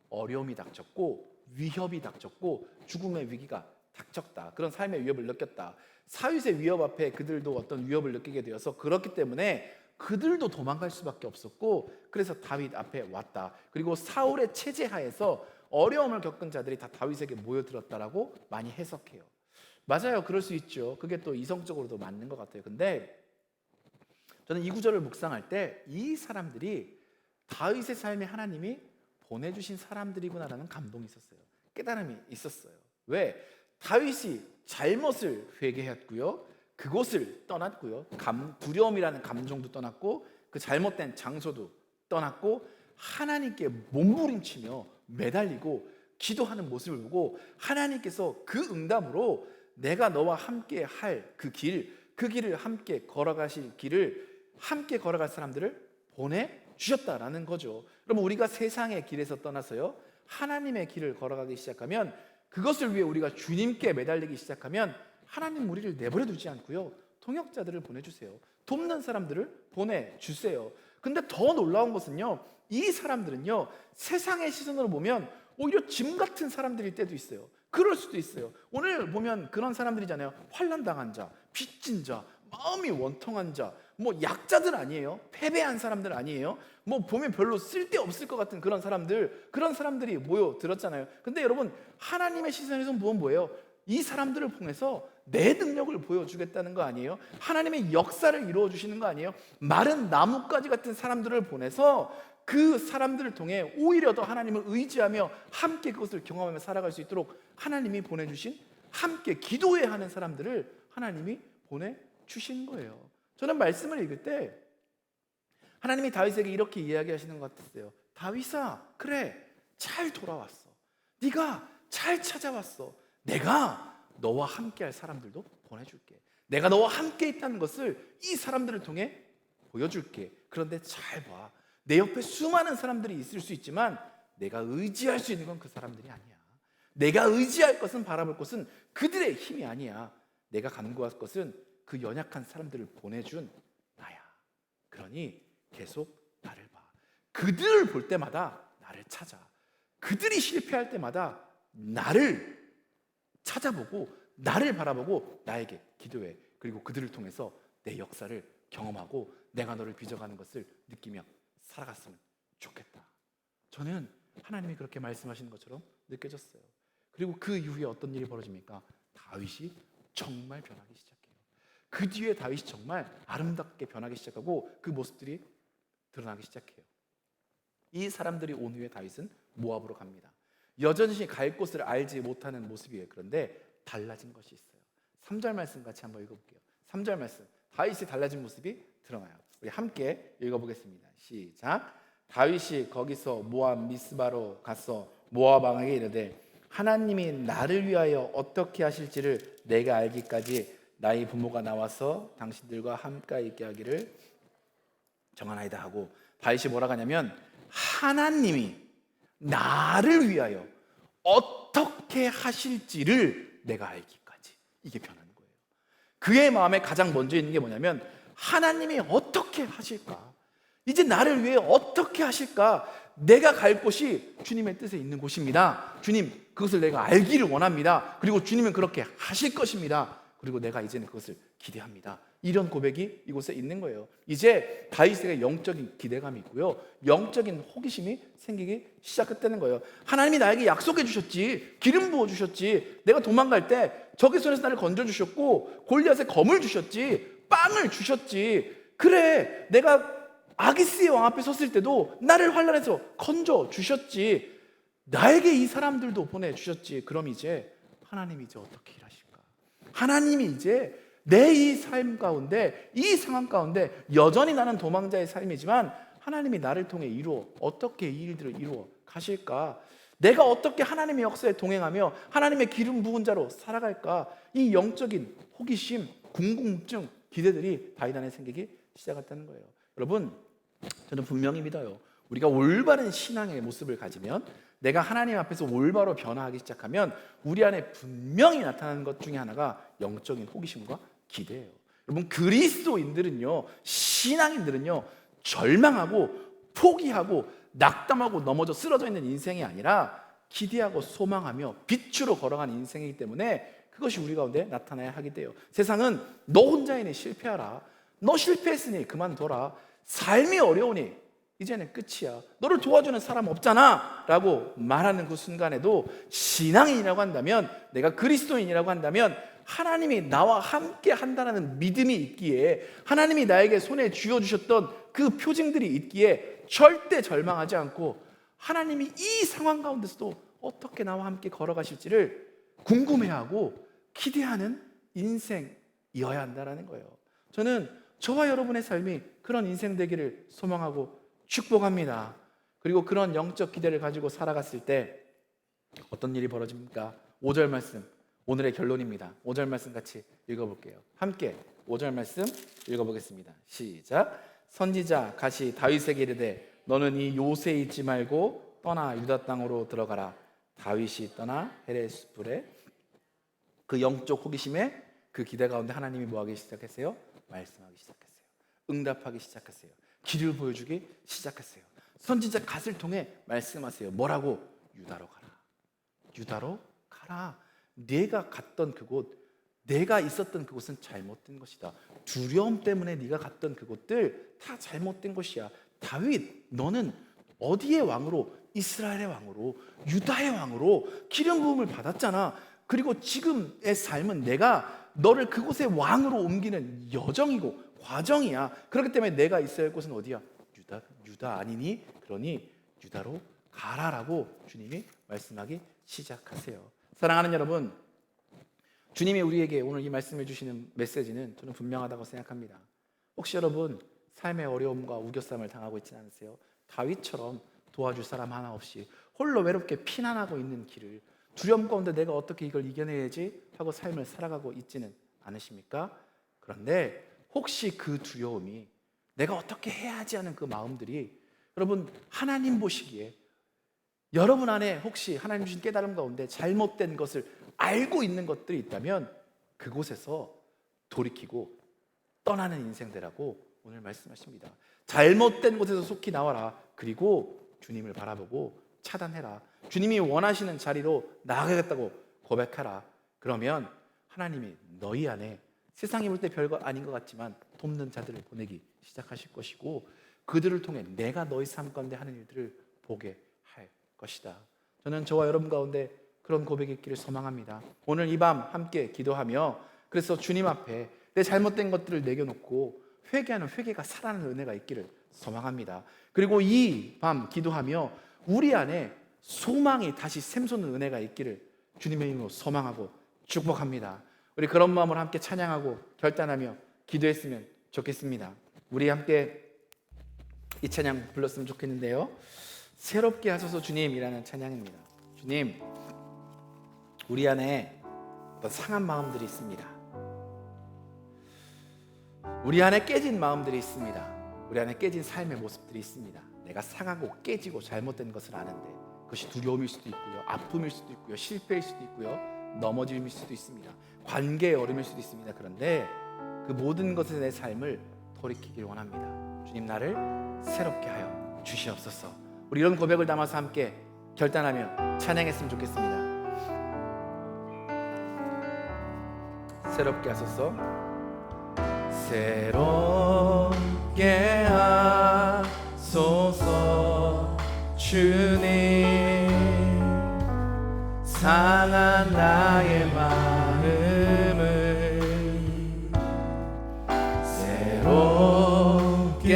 어려움이 닥쳤고 위협이 닥쳤고 죽음의 위기가 닥쳤다. 그런 삶의 위협을 느꼈다. 사윗의 위협 앞에 그들도 어떤 위협을 느끼게 되어서 그렇기 때문에 그들도 도망갈 수밖에 없었고 그래서 다윗 앞에 왔다. 그리고 사울의 체제 하에서 어려움을 겪은 자들이 다 다윗에게 모여들었다라고 많이 해석해요. 맞아요. 그럴 수 있죠. 그게 또 이성적으로도 맞는 것 같아요. 근데 저는 이 구절을 묵상할 때 이 사람들이 다윗의 삶에 하나님이 보내주신 사람들이구나라는 감동이 있었어요. 깨달음이 있었어요. 왜? 다윗이 잘못을 회개했고요. 그곳을 떠났고요. 두려움이라는 감정도 떠났고 그 잘못된 장소도 떠났고 하나님께 몸부림치며 매달리고 기도하는 모습을 보고 하나님께서 그 응답으로 내가 너와 함께 할 그 길을 함께 걸어가실 길을 함께 걸어갈 사람들을 보내주셨다라는 거죠. 그럼 우리가 세상의 길에서 떠나서요 하나님의 길을 걸어가기 시작하면 그것을 위해 우리가 주님께 매달리기 시작하면 하나님 우리를 내버려 두지 않고요 동역자들을 보내주세요. 돕는 사람들을 보내주세요. 근데 더 놀라운 것은요 이 사람들은요 세상의 시선으로 보면 오히려 짐 같은 사람들일 때도 있어요. 그럴 수도 있어요. 오늘 보면 그런 사람들이잖아요. 환난당한 자, 빚진 자, 마음이 원통한 자, 뭐 약자들 아니에요? 패배한 사람들 아니에요? 뭐 보면 별로 쓸데없을 것 같은 그런 사람들이 모여들었잖아요. 근데 여러분 하나님의 시선에서는 뭐예요? 이 사람들을 통해서 내 능력을 보여주겠다는 거 아니에요? 하나님의 역사를 이루어 주시는 거 아니에요? 마른 나뭇가지 같은 사람들을 보내서 그 사람들을 통해 오히려 더 하나님을 의지하며 함께 그것을 경험하며 살아갈 수 있도록 하나님이 보내주신 함께 기도해야 하는 사람들을 하나님이 보내주신 거예요. 저는 말씀을 읽을 때 하나님이 다윗에게 이렇게 이야기하시는 것 같았어요. 다윗아, 그래, 잘 돌아왔어. 네가 잘 찾아왔어. 내가 너와 함께 할 사람들도 보내줄게. 내가 너와 함께 있다는 것을 이 사람들을 통해 보여줄게. 그런데 잘 봐. 내 옆에 수많은 사람들이 있을 수 있지만 내가 의지할 수 있는 건 그 사람들이 아니야. 내가 의지할 것은 바라볼 것은 그들의 힘이 아니야. 내가 간구할 것은 그 연약한 사람들을 보내준 나야. 그러니 계속 나를 봐. 그들을 볼 때마다 나를 찾아. 그들이 실패할 때마다 나를 찾아보고 나를 바라보고 나에게 기도해. 그리고 그들을 통해서 내 역사를 경험하고 내가 너를 빚어가는 것을 느끼며 살아갔으면 좋겠다. 저는 하나님이 그렇게 말씀하시는 것처럼 느껴졌어요. 그리고 그 이후에 어떤 일이 벌어집니까? 다윗이 정말 변하기 시작해요. 그 뒤에 다윗이 정말 아름답게 변하기 시작하고 그 모습들이 드러나기 시작해요. 이 사람들이 온 후에 다윗은 모압으로 갑니다. 여전히 갈 곳을 알지 못하는 모습이에요. 그런데 달라진 것이 있어요. 3절 말씀 같이 한번 읽어볼게요. 3절 말씀, 다윗이 달라진 모습이 드러나요. 우리 함께 읽어보겠습니다. 시작. 다윗이 거기서 모압 미스바로 가서 모압 왕에게 이르되 하나님이 나를 위하여 어떻게 하실지를 내가 알기까지 나의 부모가 나와서 당신들과 함께 있게 하기를 정하나이다 하고, 다윗이 뭐라고 하냐면 하나님이 나를 위하여 어떻게 하실지를 내가 알기까지, 이게 변하는 거예요. 그의 마음에 가장 먼저 있는 게 뭐냐면 하나님이 어떻게 하실까, 이제 나를 위해 어떻게 하실까. 내가 갈 곳이 주님의 뜻에 있는 곳입니다. 주님, 그것을 내가 알기를 원합니다. 그리고 주님은 그렇게 하실 것입니다. 그리고 내가 이제는 그것을 기대합니다. 이런 고백이 이곳에 있는 거예요. 이제 다윗에게 영적인 기대감이 있고요, 영적인 호기심이 생기기 시작했다는 거예요. 하나님이 나에게 약속해 주셨지, 기름 부어 주셨지, 내가 도망갈 때 적의 손에서 나를 건져 주셨고 골리앗의 검을 주셨지, 빵을 주셨지, 그래 내가 아기스의 왕 앞에 섰을 때도 나를 환난에서 건져 주셨지, 나에게 이 사람들도 보내주셨지. 그럼 이제 하나님이 이제 어떻게 일하실까? 하나님이 이제 내 이 삶 가운데, 이 상황 가운데 여전히 나는 도망자의 삶이지만 하나님이 나를 통해 어떻게 이 일들을 이루어 가실까? 내가 어떻게 하나님의 역사에 동행하며 하나님의 기름 부은 자로 살아갈까? 이 영적인 호기심, 궁금증, 기대들이 다윗 안에 생기기 시작했다는 거예요. 여러분, 저는 분명히 믿어요. 우리가 올바른 신앙의 모습을 가지면, 내가 하나님 앞에서 올바로 변화하기 시작하면 우리 안에 분명히 나타나는 것 중에 하나가 영적인 호기심과 기대예요. 여러분, 그리스도인들은요, 신앙인들은요, 절망하고 포기하고 낙담하고 넘어져 쓰러져 있는 인생이 아니라 기대하고 소망하며 빛으로 걸어가는 인생이기 때문에 그것이 우리 가운데 나타나야 하게 돼요. 세상은 너 혼자이니 실패하라, 너 실패했으니 그만둬라, 삶이 어려우니 이제는 끝이야, 너를 도와주는 사람 없잖아 라고 말하는 그 순간에도 신앙인이라고 한다면, 내가 그리스도인이라고 한다면 하나님이 나와 함께 한다는 믿음이 있기에, 하나님이 나에게 손에 쥐어주셨던 그 표징들이 있기에 절대 절망하지 않고 하나님이 이 상황 가운데서도 어떻게 나와 함께 걸어가실지를 궁금해하고 기대하는 인생이어야 한다는 거예요. 저는 저와 여러분의 삶이 그런 인생 되기를 소망하고 축복합니다. 그리고 그런 영적 기대를 가지고 살아갔을 때 어떤 일이 벌어집니까? 5절 말씀, 오늘의 결론입니다. 5절 말씀 같이 읽어볼게요. 함께 5절 말씀 읽어보겠습니다. 시작. 선지자 갓이 다윗에게 이르되 너는 이 요새에 있지 말고 떠나 유다 땅으로 들어가라. 다윗이 떠나 헤레스불에, 그 영적 호기심에 그 기대 가운데 하나님이 뭐하기 시작했어요? 말씀하기 시작했어요. 응답하기 시작했어요. 길을 보여주기 시작했어요. 선지자 갓을 통해 말씀하세요. 뭐라고? 유다로 가라. 유다로 가라. 네가 갔던 그곳, 내가 있었던 그곳은 잘못된 것이다. 두려움 때문에 네가 갔던 그곳들 다 잘못된 것이야. 다윗, 너는 어디의 왕으로? 이스라엘의 왕으로, 유다의 왕으로 기름 부음을 받았잖아. 그리고 지금의 삶은 내가 너를 그곳의 왕으로 옮기는 여정이고 과정이야. 그렇기 때문에 내가 있어야 할 곳은 어디야? 유다 아니니? 그러니 유다로 가라라고 주님이 말씀하기 시작하세요. 사랑하는 여러분, 주님이 우리에게 오늘 이 말씀을 주시는 메시지는 저는 분명하다고 생각합니다. 혹시 여러분 삶의 어려움과 우겨쌈을 당하고 있지 않으세요? 다윗처럼 도와줄 사람 하나 없이 홀로 외롭게 피난하고 있는 길을, 두려움 가운데 내가 어떻게 이걸 이겨내야지 하고 삶을 살아가고 있지는 않으십니까? 그런데 혹시 그 두려움이, 내가 어떻게 해야 하지 하는 그 마음들이 여러분 하나님 보시기에 여러분 안에 혹시 하나님 주신 깨달음 가운데 잘못된 것을 알고 있는 것들이 있다면 그곳에서 돌이키고 떠나는 인생 되라고 오늘 말씀하십니다. 잘못된 곳에서 속히 나와라. 그리고 주님을 바라보고 차단해라. 주님이 원하시는 자리로 나아가겠다고 고백하라. 그러면 하나님이 너희 안에 세상이 볼 때 별거 아닌 것 같지만 돕는 자들을 보내기 시작하실 것이고, 그들을 통해 내가 너희 삶 가운데 하는 일들을 보게 할 것이다. 저는 저와 여러분 가운데 그런 고백이 있기를 소망합니다. 오늘 이 밤 함께 기도하며, 그래서 주님 앞에 내 잘못된 것들을 내겨놓고 회개하는 회개가 살아나는 은혜가 있기를 소망합니다. 그리고 이 밤 기도하며 우리 안에 소망이 다시 샘솟는 은혜가 있기를 주님의 이름으로 소망하고 축복합니다. 우리 그런 마음으로 함께 찬양하고 결단하며 기도했으면 좋겠습니다. 우리 함께 이 찬양 불렀으면 좋겠는데요. 새롭게 하소서 주님이라는 찬양입니다. 주님, 우리 안에 어떤 상한 마음들이 있습니다. 우리 안에 깨진 마음들이 있습니다. 우리 안에 깨진 삶의 모습들이 있습니다. 내가 상하고 깨지고 잘못된 것을 아는데 그것이 두려움일 수도 있고요, 아픔일 수도 있고요, 실패일 수도 있고요, 넘어짐일 수도 있습니다, 관계의 어려움일 수도 있습니다. 그런데 그 모든 것에 내 삶을 돌이키길 원합니다. 주님, 나를 새롭게 하여 주시옵소서. 우리 이런 고백을 담아서 함께 결단하며 찬양했으면 좋겠습니다. 새롭게 하소서. 새롭게 하소서 주님. 상한 나의 마음을 새롭게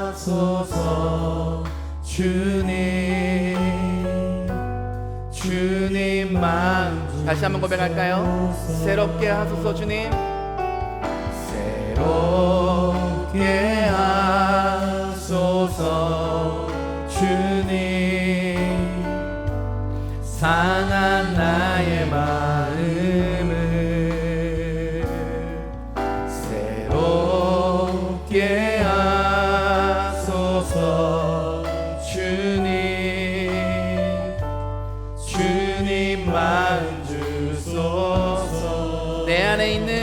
하소서 주님. 주님만. 다시 한번 고백할까요? 새롭게 하소서 주님. 새롭게 하소서 주님. 상한 나의 마음을 새롭게 하소서 주님. 주님만 주소서. 내 안에 있는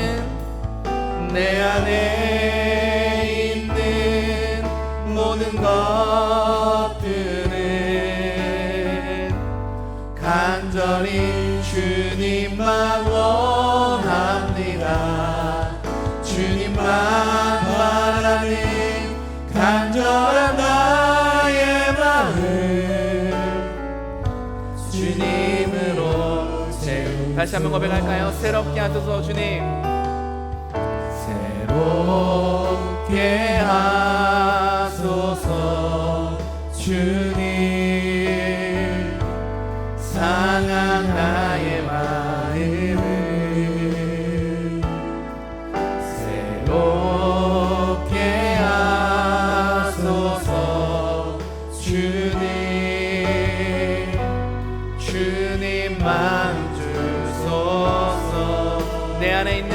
모든 것들은 간절히 주님만 원합니다. 주님만 바라는 간절한 나의 마음 주님으로 채우. 다시 한번 고백할까요? 새롭게 하소서 주님. 새롭게 하소서 주님. 상한 나의 마음을 새롭게 하소서 주님. 주님만 주소서. 내 안에 있는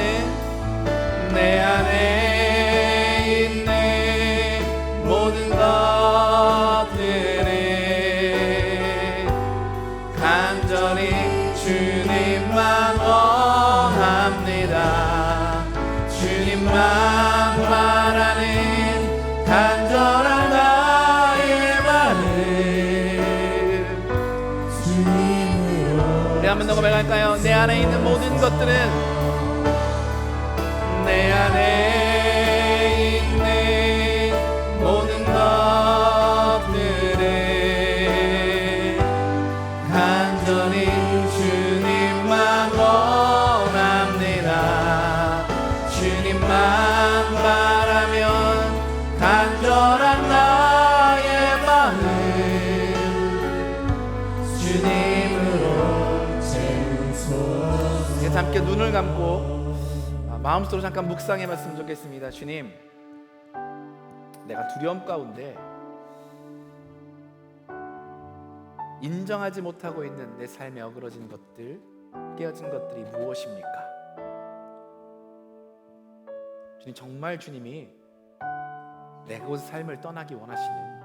모든 것들은 간절히 주님만 원합니다. 주님만 바라는 간절한 나의 마음 주님으로. 네, 한 번 더 고백할까요? 내 안에 있는 모든 것들은 내 안에 있는 모든 것들은 간절히 주님만 원합니다. 주님만 바라면 간절한 나의 마음 주님으로 채우소서. 이제 함께 눈을 감고 마음속으로 잠깐 묵상해봤으면 좋겠습니다. 주님, 내가 두려움 가운데 인정하지 못하고 있는 내 삶에 어그러진 것들, 깨어진 것들이 무엇입니까? 주님, 정말 주님이 내가 그 삶을 떠나기 원하시는,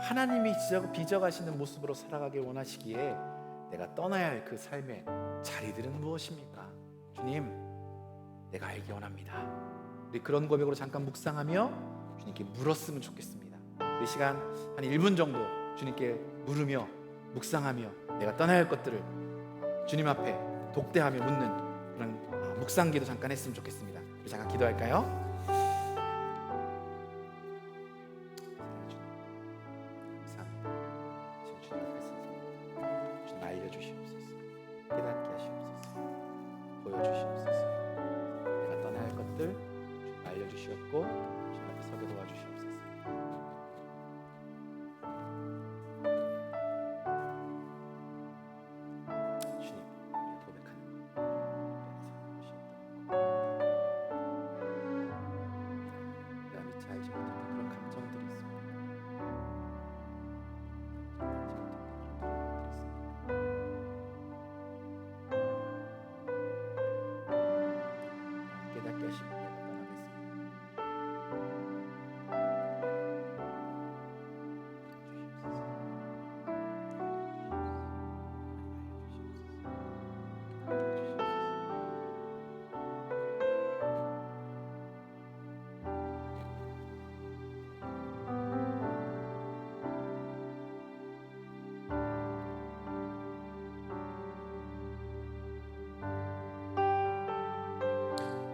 하나님이 빚어가시는 모습으로 살아가기 원하시기에 내가 떠나야 할 그 삶의 자리들은 무엇입니까? 주님, 내가 알기 원합니다. 우리 그런 고백으로 잠깐 묵상하며 주님께 물었으면 좋겠습니다. 이 시간 한 1분 정도 주님께 물으며 묵상하며 내가 떠나야 할 것들을 주님 앞에 독대하며 묻는 그런 묵상기도 잠깐 했으면 좋겠습니다. 우리 잠깐 기도할까요? 알려주시옵고 주님 앞에 서게 도와주시옵소서. 주님, 우리가 고백하는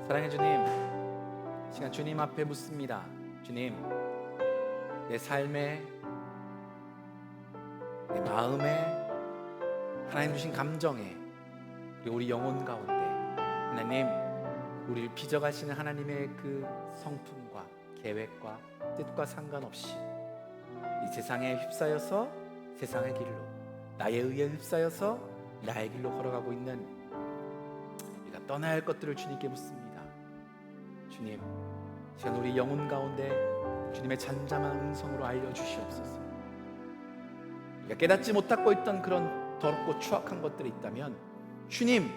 사랑의 주님, 이 시간 주님 앞에 묻습니다. 주님, 내 삶에, 내 마음에, 하나님 주신 감정에, 그리고 우리 영혼 가운데 하나님, 우리를 빚어가시는 하나님의 그 성품과 계획과 뜻과 상관없이 이 세상에 휩싸여서 세상의 길로, 나에 의해 휩싸여서 나의 길로 걸어가고 있는 우리가 떠나야 할 것들을 주님께 묻습니다. 주님, 시간 우리 영혼 가운데 주님의 잠잠한 음성으로 알려주시옵소서. 우리가 깨닫지 못하고 있던 그런 더럽고 추악한 것들이 있다면 주님,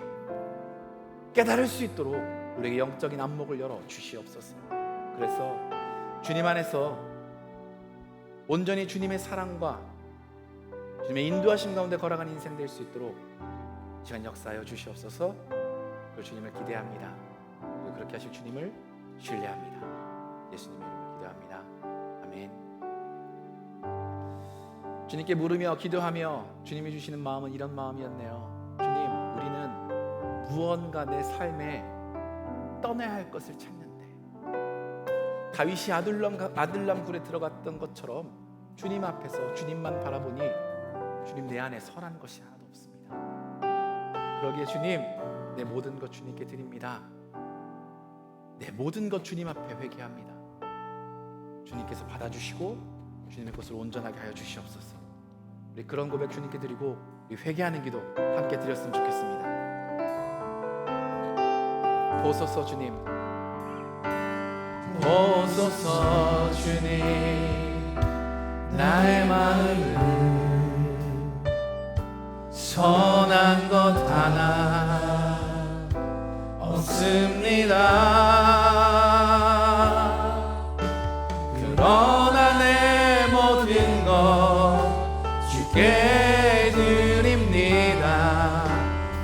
깨달을 수 있도록 우리에게 영적인 안목을 열어 주시옵소서. 그래서 주님 안에서 온전히 주님의 사랑과 주님의 인도하심 가운데 걸어가는 인생 될 수 있도록 시간 역사하여 주시옵소서. 그 주님을 기대합니다. 그리고 그렇게 하실 주님을 신뢰합니다. 예수님의 이름으로 기도합니다. 아멘. 주님께 물으며 기도하며 주님이 주시는 마음은 이런 마음이었네요. 주님, 우리는 무언가 내 삶에 떠나야 할 것을 찾는데 다윗이 아들람 굴에 들어갔던 것처럼 주님 앞에서 주님만 바라보니 주님 내 안에 선한 것이 하나도 없습니다. 그러기에 주님, 내 모든 것 주님께 드립니다. 내 모든 것 주님 앞에 회개합니다. 주님께서 받아주시고 주님의 것을 온전하게 하여 주시옵소서. 우리 그런 고백 주님께 드리고 우리 회개하는 기도 함께 드렸으면 좋겠습니다. 보소서 주님, 보소서 주님, 나의 마음을 선한 것 하나 없습니다. 그러나 내 모든 것 주께 드립니다.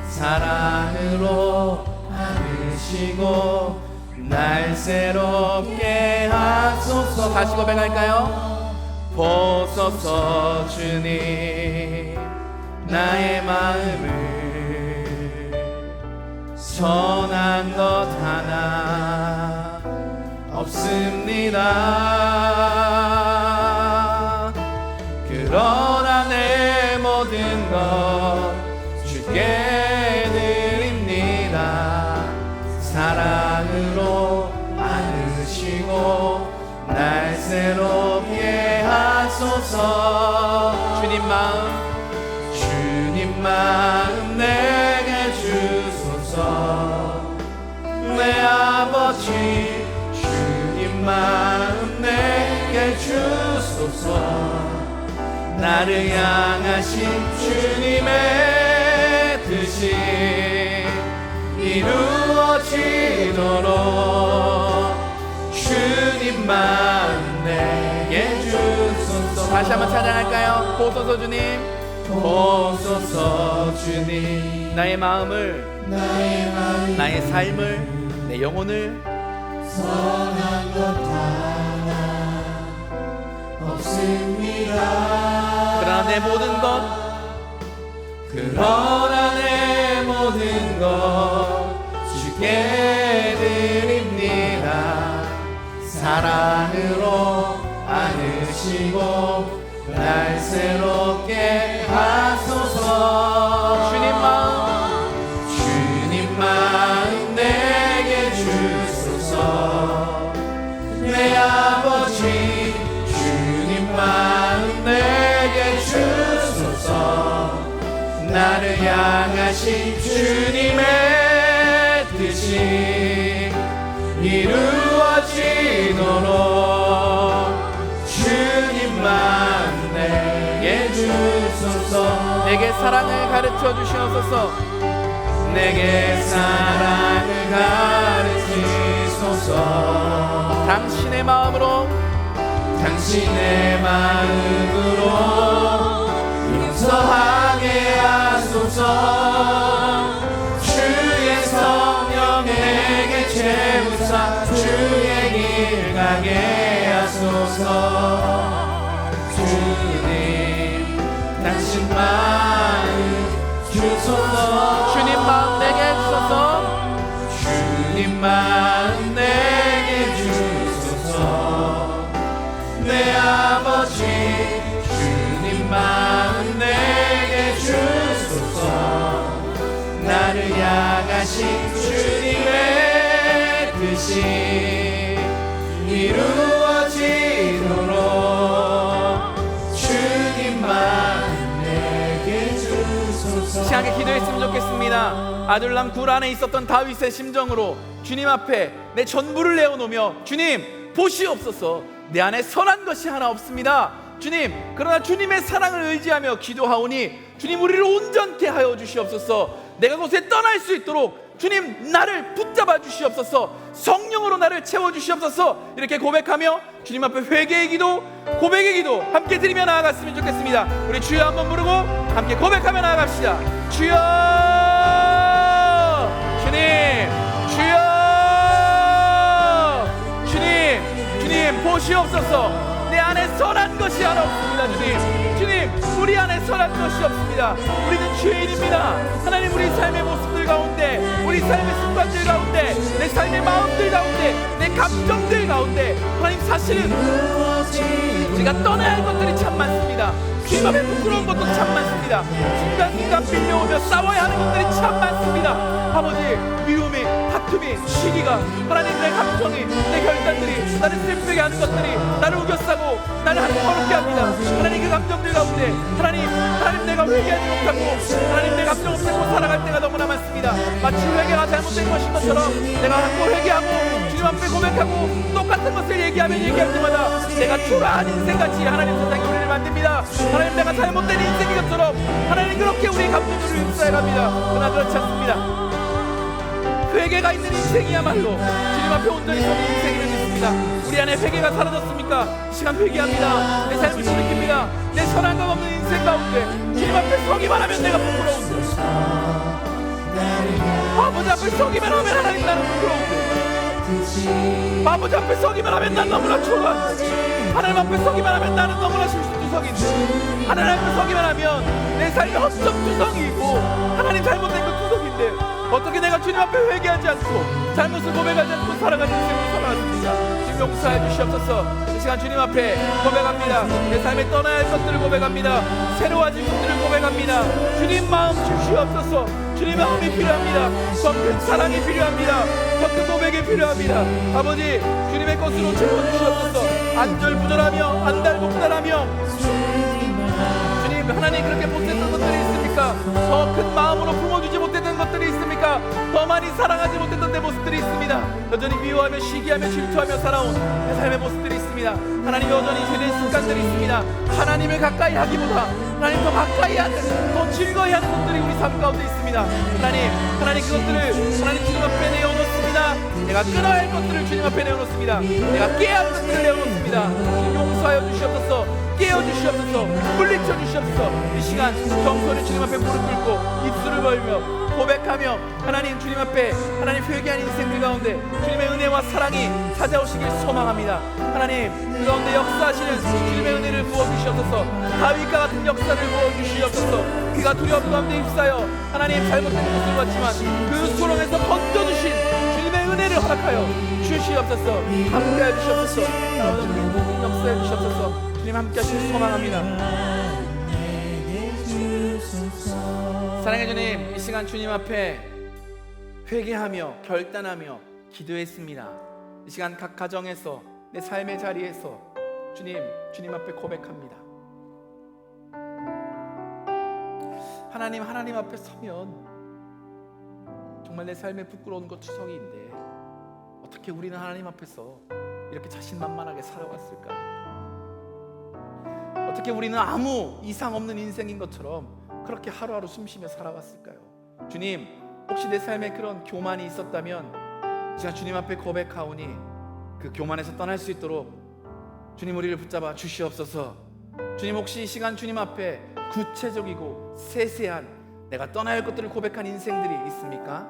사랑으로 안으시고 날 새롭게 하소서. 다시 고백할까요? 보소서 주님, 나의 마음을 선한 것 하나 없습니다. 그러나 내 모든 것 주께 드립니다. 사랑으로 안으시고 날 새롭게 하소서. 주님 마음 내게 주소서. 내 아버지, 주님 마음 내게 주소서. 나를 향하신 주님의 뜻이 이루어지도록 주님 마음 내게 주소서. 다시 한번 찬양할까요? 보소서 주님, 보소서 주님, 나의 마음을, 나의 삶을, 내 영혼을 선한 것 하나 없습니다. 그러나 내 모든 것, 그러나 내 모든 것 주께 드립니다. 사랑으로 안으시고 날 새롭게 하소서. 주님 마음 내게 주소서. 내 아버지, 주님 마음 내게 주소서. 나를 향하신 주님의 뜻이 이루어지도록 주님 마음 내게 주소서. 내게 사랑을 가르쳐 주시옵소서. 내게 사랑을 가르치소서. 당신의 마음으로 용서하게 하소서. 주의 성령 내게 채우사 주의 길 가게 하소서. 주님, 당신 마음 주소서. 주님 마음 내게 주소서. 주님 주님만 내게 주소서. 내 아버지 주님만 내게 주소서. 나를 향하신 주님의 뜻이 이루어지도록 주님만 내게 주소서. 시간에 기도했으면 좋겠습니다. 아둘람 굴 안에 있었던 다윗의 심정으로 주님 앞에 내 전부를 내어놓으며 주님 보시옵소서. 내 안에 선한 것이 하나 없습니다. 주님, 그러나 주님의 사랑을 의지하며 기도하오니 주님 우리를 온전케 하여 주시옵소서. 내가 곳에 떠날 수 있도록 주님 나를 붙잡아 주시옵소서. 성령으로 나를 채워 주시옵소서. 이렇게 고백하며 주님 앞에 회개의 기도, 고백의 기도 함께 드리며 나아갔으면 좋겠습니다. 우리 주여 한번 부르고 함께 고백하며 나아갑시다. 주여, 주님, 주여, 주님 보시옵소서. 내 안에 선한 것이 하나 없습니다. 주님, 우리 안에 선한 것이 없습니다. 우리는 죄인입니다. 하나님, 우리 삶의 모습들 가운데, 우리 삶의 습관들 가운데, 내 삶의 마음들 가운데, 내 감정들 가운데 하나님, 사실은 우리가 떠나야 할 것들이 참 많습니다. 주님 앞에 부끄러운 것도 참 많습니다. 순간순간 빌려오며 싸워야 하는 것들이 참 많습니다. 아버지, 미움이, 다툼이, 시기가, 하나님, 내 감정이, 내 결단들이 나를 슬프게 하는 것들이 나를 우겨싸고 나를 하나님 거룩게 합니다. 하나님, 그 감정들 가운데 하나님 내가 회개하지 못하고 하나님 내 감정 없애고 살아갈 때가 너무나 많습니다. 마치 회개가 잘못된 것인 것처럼 내가 자꾸 회개하고 주님 앞에 고백하고 똑같은 것을 얘기할 때마다 내가 초라한 인생같이 하나님 세상에 우리를 만듭니다. 하나님, 내가 잘못된 인생인 것처럼 하나님 그렇게 우리 감정들을 흡수해갑니다. 그러나 그렇지 않습니다. 회개가 있는 인생이야말로 주님 앞에 온전히 서는 인생임을 믿습니다. 우리 안에 회개가 사라졌습니까? 시간 회개합니다. 내 삶을 돌이킵니다. 내 선한 것 없는 인생 가운데 주님 앞에 서기만 하면 내가 부끄러운데, 아버지 앞에 서기만 하면 하나님 나는 부끄러운데, 아버지 앞에 서기만 하면 난 너무나 초라한데, 하나님 앞에 서기만 하면 나는 너무나 실수투성인데, 하나님 앞에 서기만 하면 내 삶이 헛적투성이고 하나님 잘못된 것 투성인데, 어떻게 내가 주님 앞에 회개하지 않고 잘못을 고백하지 않고 살아가는 인생으로 살아갔습니다. 주님 용서해 주시옵소서. 이 시간 주님 앞에 고백합니다. 내 삶에 떠나야 할 것들을 고백합니다. 새로워진 것들을 고백합니다. 주님 마음 주시옵소서. 주님 마음이 필요합니다. 더 큰 사랑이 필요합니다. 더 큰 고백이 필요합니다. 아버지, 주님의 것으로 채워주시옵소서. 안절부절하며 안달복달하며 주님, 하나님 그렇게 못했던 것들이 있습니까? 더 큰 마음으로 품어주지 못했던 것들이 있습니까? 더 많이 사랑하지 못했던 내 모습들이 있습니다. 여전히 미워하며 시기하며 질투하며 살아온 내 삶의 모습들이 있습니다. 하나님, 여전히 죄된 습관들이 있습니다. 하나님을 가까이 하기보다 하나님 더 가까이 하는, 더 즐거이 하는 것들이 우리 삶 가운데 있습니다. 하나님 그것들을 하나님 주님 앞에 내어놓습니다. 내가 끊어야 할 것들을 주님 앞에 내어놓습니다. 내가 깨야 할 것들을 내어놓습니다. 주님 용서하여 주시옵소서. 깨워주시옵소서. 물리쳐 주시옵소서. 이 시간 정소리 주님 앞에 무릎 꿇고 입술을 벌며 고백하며 하나님 주님 앞에 하나님 회개한 인생들 가운데 주님의 은혜와 사랑이 찾아오시길 소망합니다. 하나님 그 가운데 역사하시는 주님의 은혜를 부어주시옵소서. 다윗과 같은 역사를 부어주시옵소서. 그가 두려움 가운데 휩싸여 하나님 잘못된 것을 봤지만 그 소롱에서 건져주신 주님의 은혜를 허락하여 주시옵소서. 함께해 주시옵소서. 역사해 주시옵소서. 주님 함께 하시길 소망합니다. 사랑의 주님, 이 시간 주님 앞에 회개하며 결단하며 기도했습니다. 이 시간 각 가정에서 내 삶의 자리에서 주님 앞에 고백합니다. 하나님 앞에 서면 정말 내 삶에 부끄러운 것 투성이인데 어떻게 우리는 하나님 앞에서 이렇게 자신만만하게 살아왔을까? 어떻게 우리는 아무 이상 없는 인생인 것처럼 그렇게 하루하루 숨쉬며 살아왔을까요? 주님, 혹시 내 삶에 그런 교만이 있었다면 제가 주님 앞에 고백하오니 그 교만에서 떠날 수 있도록 주님 우리를 붙잡아 주시옵소서. 주님, 혹시 이 시간 주님 앞에 구체적이고 세세한 내가 떠나야 할 것들을 고백한 인생들이 있습니까?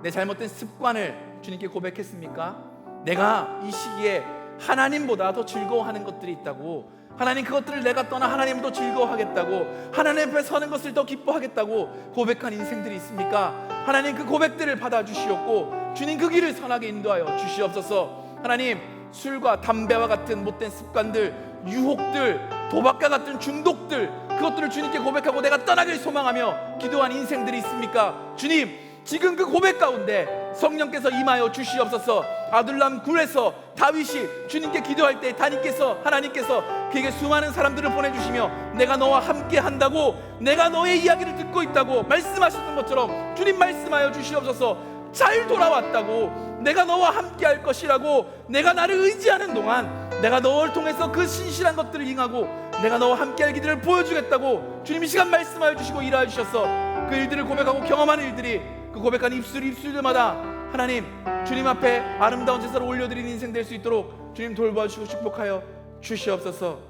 내 잘못된 습관을 주님께 고백했습니까? 내가 이 시기에 하나님보다 더 즐거워하는 것들이 있다고 하나님 그것들을 내가 떠나 하나님도 즐거워하겠다고, 하나님 앞에 서는 것을 더 기뻐하겠다고 고백한 인생들이 있습니까? 하나님 그 고백들을 받아주시옵고 주님 그 길을 선하게 인도하여 주시옵소서. 하나님 술과 담배와 같은 못된 습관들, 유혹들, 도박과 같은 중독들, 그것들을 주님께 고백하고 내가 떠나길 소망하며 기도한 인생들이 있습니까? 주님 지금 그 고백 가운데 성령께서 임하여 주시옵소서. 아둘람 굴에서 다윗이 주님께 기도할 때 하나님께서 그에게 수많은 사람들을 보내주시며 내가 너와 함께 한다고, 내가 너의 이야기를 듣고 있다고 말씀하셨던 것처럼 주님 말씀하여 주시옵소서. 잘 돌아왔다고, 내가 너와 함께 할 것이라고, 내가 나를 의지하는 동안 내가 너를 통해서 그 신실한 것들을 행하고 내가 너와 함께 할 길들을 보여주겠다고 주님 이 시간 말씀하여 주시고 일하여 주셔서 그 일들을 고백하고 경험하는 일들이, 그 고백한 입술마다 하나님 주님 앞에 아름다운 제사를 올려드리는 인생 될 수 있도록 주님 돌봐주시고 축복하여 주시옵소서.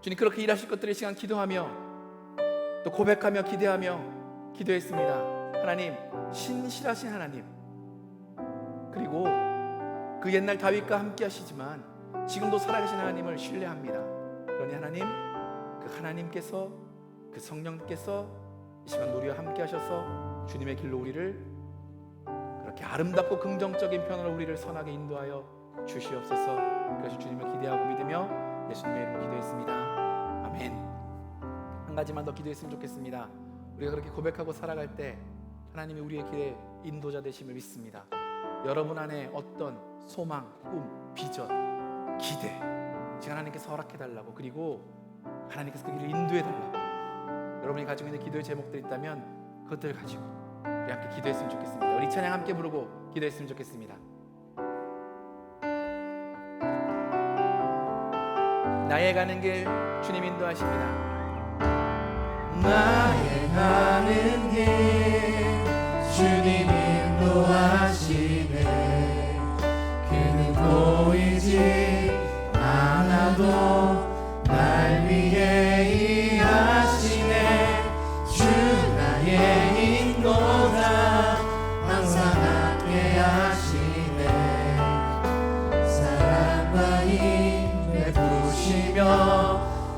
주님 그렇게 일하실 것들을 이 시간 기도하며 또 고백하며 기대하며 기도했습니다. 하나님 신실하신 하나님, 그리고 그 옛날 다윗과 함께 하시지만 지금도 살아계신 하나님을 신뢰합니다. 그러니 하나님, 그 하나님께서, 그 성령께서 이 시간 우리와 함께 하셔서 주님의 길로 우리를 그렇게 아름답고 긍정적인 편으로 우리를 선하게 인도하여 주시옵소서. 그래서 주님을 기대하고 믿으며 예수님의 이름으로 기도했습니다. 아멘. 한 가지만 더 기도했으면 좋겠습니다. 우리가 그렇게 고백하고 살아갈 때 하나님이 우리의 길에 인도자 되심을 믿습니다. 여러분 안에 어떤 소망, 꿈, 비전, 기대 지금 하나님께서 허락해달라고, 그리고 하나님께서 그 길을 인도해달라고 여러분이 가지고 있는 기도의 제목들이 있다면 그것들을 가지고 우리 함께 기도했으면 좋겠습니다. 우리 찬양 함께 부르고 기도했으면 좋겠습니다. 나의 가는 길 주님 인도하십니다. 나의 가는 길 주님 인도하시네. 그는 보이지 않아도 날 위해 일하시네. 주 나의 인도자 항상 함께 하시네. 사랑과 힘 베푸시며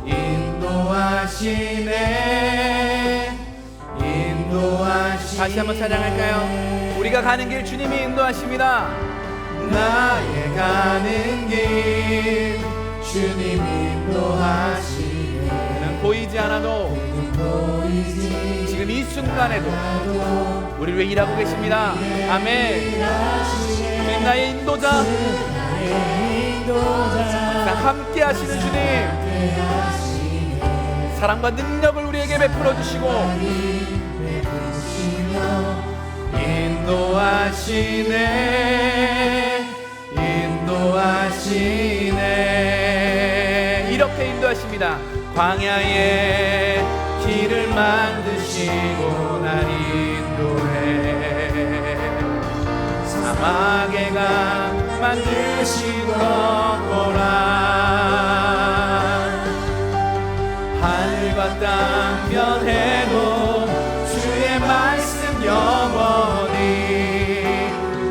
인도하시네. 인도하시네. 다시 한번 찬양할까요? 우리가 가는 길 주님이 인도하십니다. 나의 가는 길 주님 인도하시네. 그는 보이지 않아도 지금 이 순간에도 우리를 위해 일하고 계십니다. 아멘. 주님 나의 인도자, 함께 하시는 주님, 사랑과 능력을 우리에게 베풀어 주시고 인도하시네. 인도하시네. 이렇게 인도하십니다. 광야에 길을 만드시고 날 인도해. 사막에 강 만드시고 고라. 하늘과 땅 변해도 주의 말씀 영원히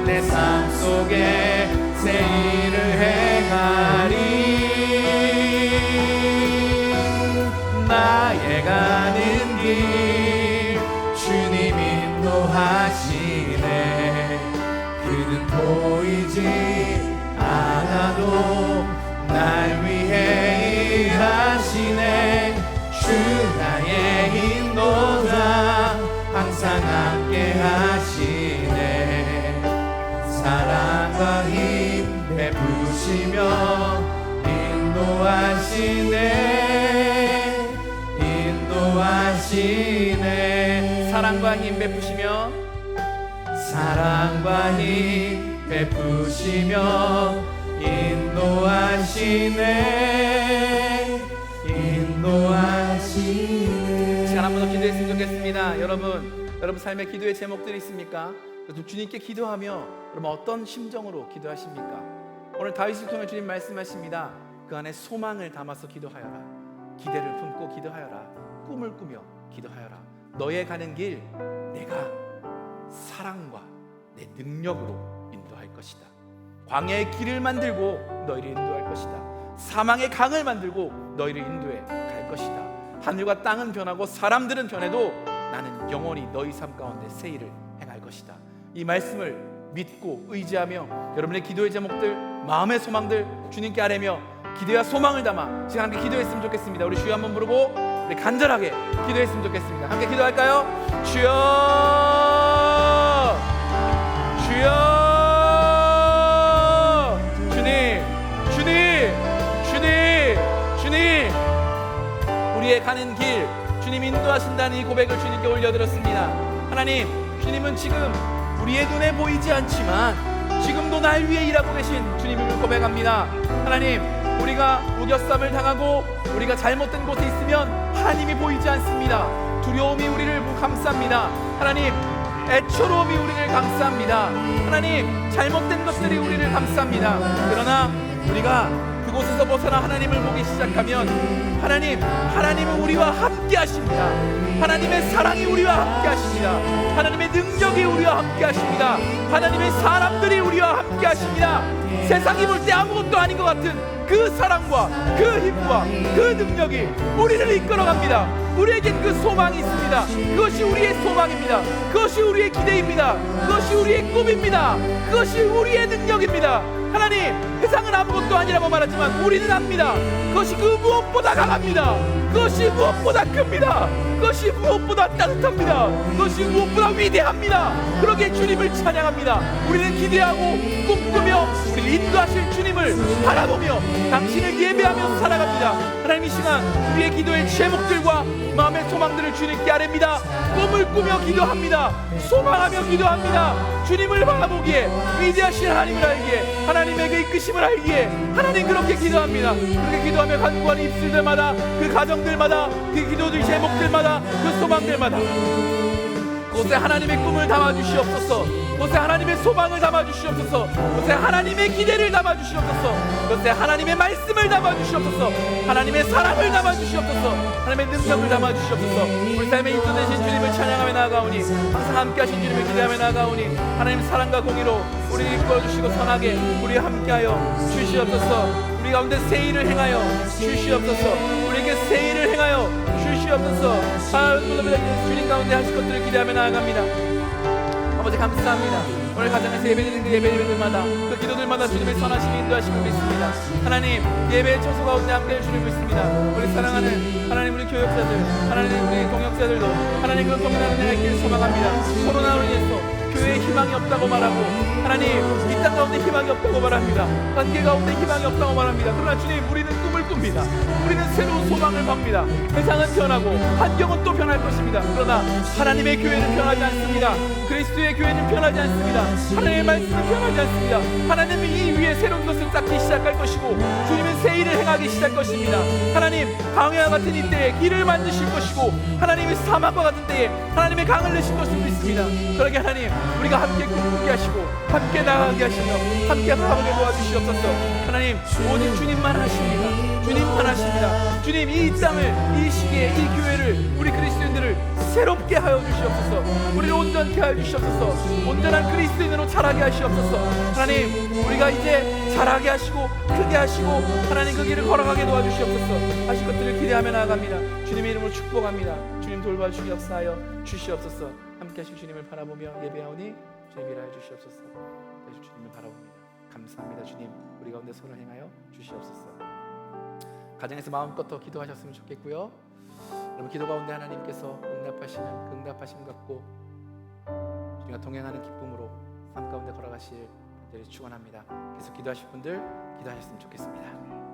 내 삶 속에 새 일을 행하리. 나의 가는 길 주님 인도하시네. 그는 보이지 않아도 날 위해 일하시네. 주 나의 인도자 항상 함께 하시네. 사랑과 힘 베푸시며 인도하시네. 인도하시네. 사랑과 힘 베푸시며 사랑과 힘 베푸시며 인도하시네. 인도하시네. 시간 한 번 더 기도했으면 좋겠습니다. 여러분 삶의 기도의 제목들이 있습니까? 그래서 주님께 기도하며 여러분 어떤 심정으로 기도하십니까? 오늘 다윗을 통해 주님 말씀하십니다. 그 안에 소망을 담아서 기도하여라. 기대를 품고 기도하여라. 꿈을 꾸며 기도하여라. 너의 가는 길 내가 사랑과 내 능력으로 인도할 것이다. 광야의 길을 만들고 너희를 인도할 것이다. 사망의 강을 만들고 너희를 인도해 갈 것이다. 하늘과 땅은 변하고 사람들은 변해도 나는 영원히 너희 삶 가운데 새 일을 행할 것이다. 이 말씀을 믿고 의지하며 여러분의 기도의 제목들, 마음의 소망들 주님께 아뢰며 기대와 소망을 담아 지금 함께 기도했으면 좋겠습니다. 우리 주여 한번 부르고 우리 간절하게 기도했으면 좋겠습니다. 함께 기도할까요? 주여, 주여, 주님, 주님, 주님, 주님, 우리의 가는 길 주님 인도하신다는 이 고백을 주님께 올려드렸습니다. 하나님, 주님은 지금 우리의 눈에 보이지 않지만 지금도 날 위해 일하고 계신 주님을 고백합니다. 하나님, 우리가 우겨쌈을 당하고 우리가 잘못된 곳에 있으면 하나님이 보이지 않습니다. 두려움이 우리를 감쌉니다. 하나님, 애처로움이 우리를 감쌉니다. 하나님, 잘못된 것들이 우리를 감쌉니다. 그러나 우리가 그곳에서 벗어나 하나님을 보기 시작하면 하나님은 우리와 함께 하십니다. 하나님의 사랑이 우리와 함께 하십니다. 하나님의 능력이 우리와 함께 하십니다. 하나님의 사람들이 우리와 함께 하십니다. 세상이 볼 때 아무것도 아닌 것 같은 그 사랑과 그 힘과 그 능력이 우리를 이끌어갑니다. 우리에겐 그 소망이 있습니다. 그것이 우리의 소망입니다. 그것이 우리의 기대입니다. 그것이 우리의 꿈입니다. 그것이 우리의 능력입니다. 하나님, 세상은 아무것도 아니라고 말하지만 우리는 압니다. 그것이 그 무엇보다 강합니다. 그것이 무엇보다 큽니다. 그것이 무엇보다 따뜻합니다. 그것이 무엇보다 위대합니다. 그러기에 주님을 찬양합니다. 우리는 기대하고 꿈꾸며 우리를 인도하실 주님을 바라보며 당신을 예배하며 살아갑니다. 하나님, 이 시간 우리의 기도의 제목들과 마음의 소망들을 주님께 아뢰입니다. 꿈을 꾸며 기도합니다. 소망하며 기도합니다. 주님을 바라보기에, 위대하신 하나님을 알기에, 하나님의 그 이끄심을 알기에 하나님 그렇게 기도합니다. 그렇게 기도하며 간구하는 입술들마다, 그 가정들마다, 그 기도의 제목들마다, 그 소망들마다 그곳에 하나님의 꿈을 담아주시옵소서. 그곳에 하나님의 소망을 담아주시옵소서. 그곳에 하나님의 기대를 담아주시옵소서. 그곳에 하나님의 말씀을 담아주시옵소서. 하나님의 사랑을 담아주시옵소서. 하나님의 능력을 담아주시옵소서. 우리 삶의 인도 되신 주님을 찬양하며 나아가오니, 항상 함께 하신 주님을 기대하며 나아가오니, 하나님 사랑과 공의로 우리를 이끌어주시고 선하게 우리와 함께하여 주시옵소서. 우리 가운데 새 일을 행하여 주시옵소서. 우리에게 새 일을 행하여 주시옵소서. 주님 가운데 하실 것들을 기대하며 나아갑니다. 아버지, 감사합니다. 오늘 가정에서 예배드리는 그 예배들마다, 그 기도들마다 주님의 선하심이 인도하심을 믿습니다. 하나님, 예배의 처소 가운데 함께해 주시는 믿습니다. 우리 사랑하는 하나님, 우리 교역자들, 하나님 우리 동역자들도 하나님 그 동일한 은혜의 길을 소망합니다. 코로나로 인해서 교회에 희망이 없다고 말하고, 하나님 이 땅 가운데 희망이 없다고 말합니다. 관계 가운데 희망이 없다고 말합니다. 그러나 주님, 우리는 꿈을 꿉니다. 우리는 새로운 소망을 봅니다. 세상은 변하고 환경은 또 변할 것입니다. 그러나 하나님의 교회는 변하지 않습니다. 그리스도의 교회는 변하지 않습니다. 하나님의 말씀은 변하지 않습니다. 하나님이 이 위에 새로운 것을 쌓기 시작할 것이고, 주님은 새 일을 행하기 시작할 것입니다. 하나님, 광야와 같은 이때에 길을 만드실 것이고, 하나님의 사막과 같은 때에 하나님의 강을 내실 것을 믿습니다. 그러게 하나님, 우리가 함께 꿈꾸게 하시고 함께 나가게 하시며 함께 가보게 도와주시옵소서. 하나님, 오직 주님만 하십니다. 주님만 하십니다. 주님, 이 땅을, 이 시기에 이 교회를, 우리 그리스도인들을 새롭게 하여 주시옵소서. 우리를 온전케 하여 주시옵소서. 온전한 그리스도인으로 자라게 하시옵소서. 하나님, 우리가 이제 자라게 하시고 크게 하시고 하나님 그 길을 걸어가게 도와주시옵소서. 하실 것들을 기대하며 나아갑니다. 주님의 이름으로 축복합니다. 주님 돌봐주시기 역사하여 주시옵소서. 함께 하실 주님을 바라보며 예배하오니 주님 일하여 주시옵소서. 주님을 바라봅니다. 감사합니다. 주님, 우리 가운데 손을 행하여 주시옵소서. 가정에서 마음껏 더 기도하셨으면 좋겠고요. 여러분, 기도 가운데 하나님께서 응답하시는 그 응답하심 갖고 주님과 동행하는 기쁨으로 삶 가운데 걸어가실 분들이 축원합니다. 계속 기도하실 분들 기도하셨으면 좋겠습니다.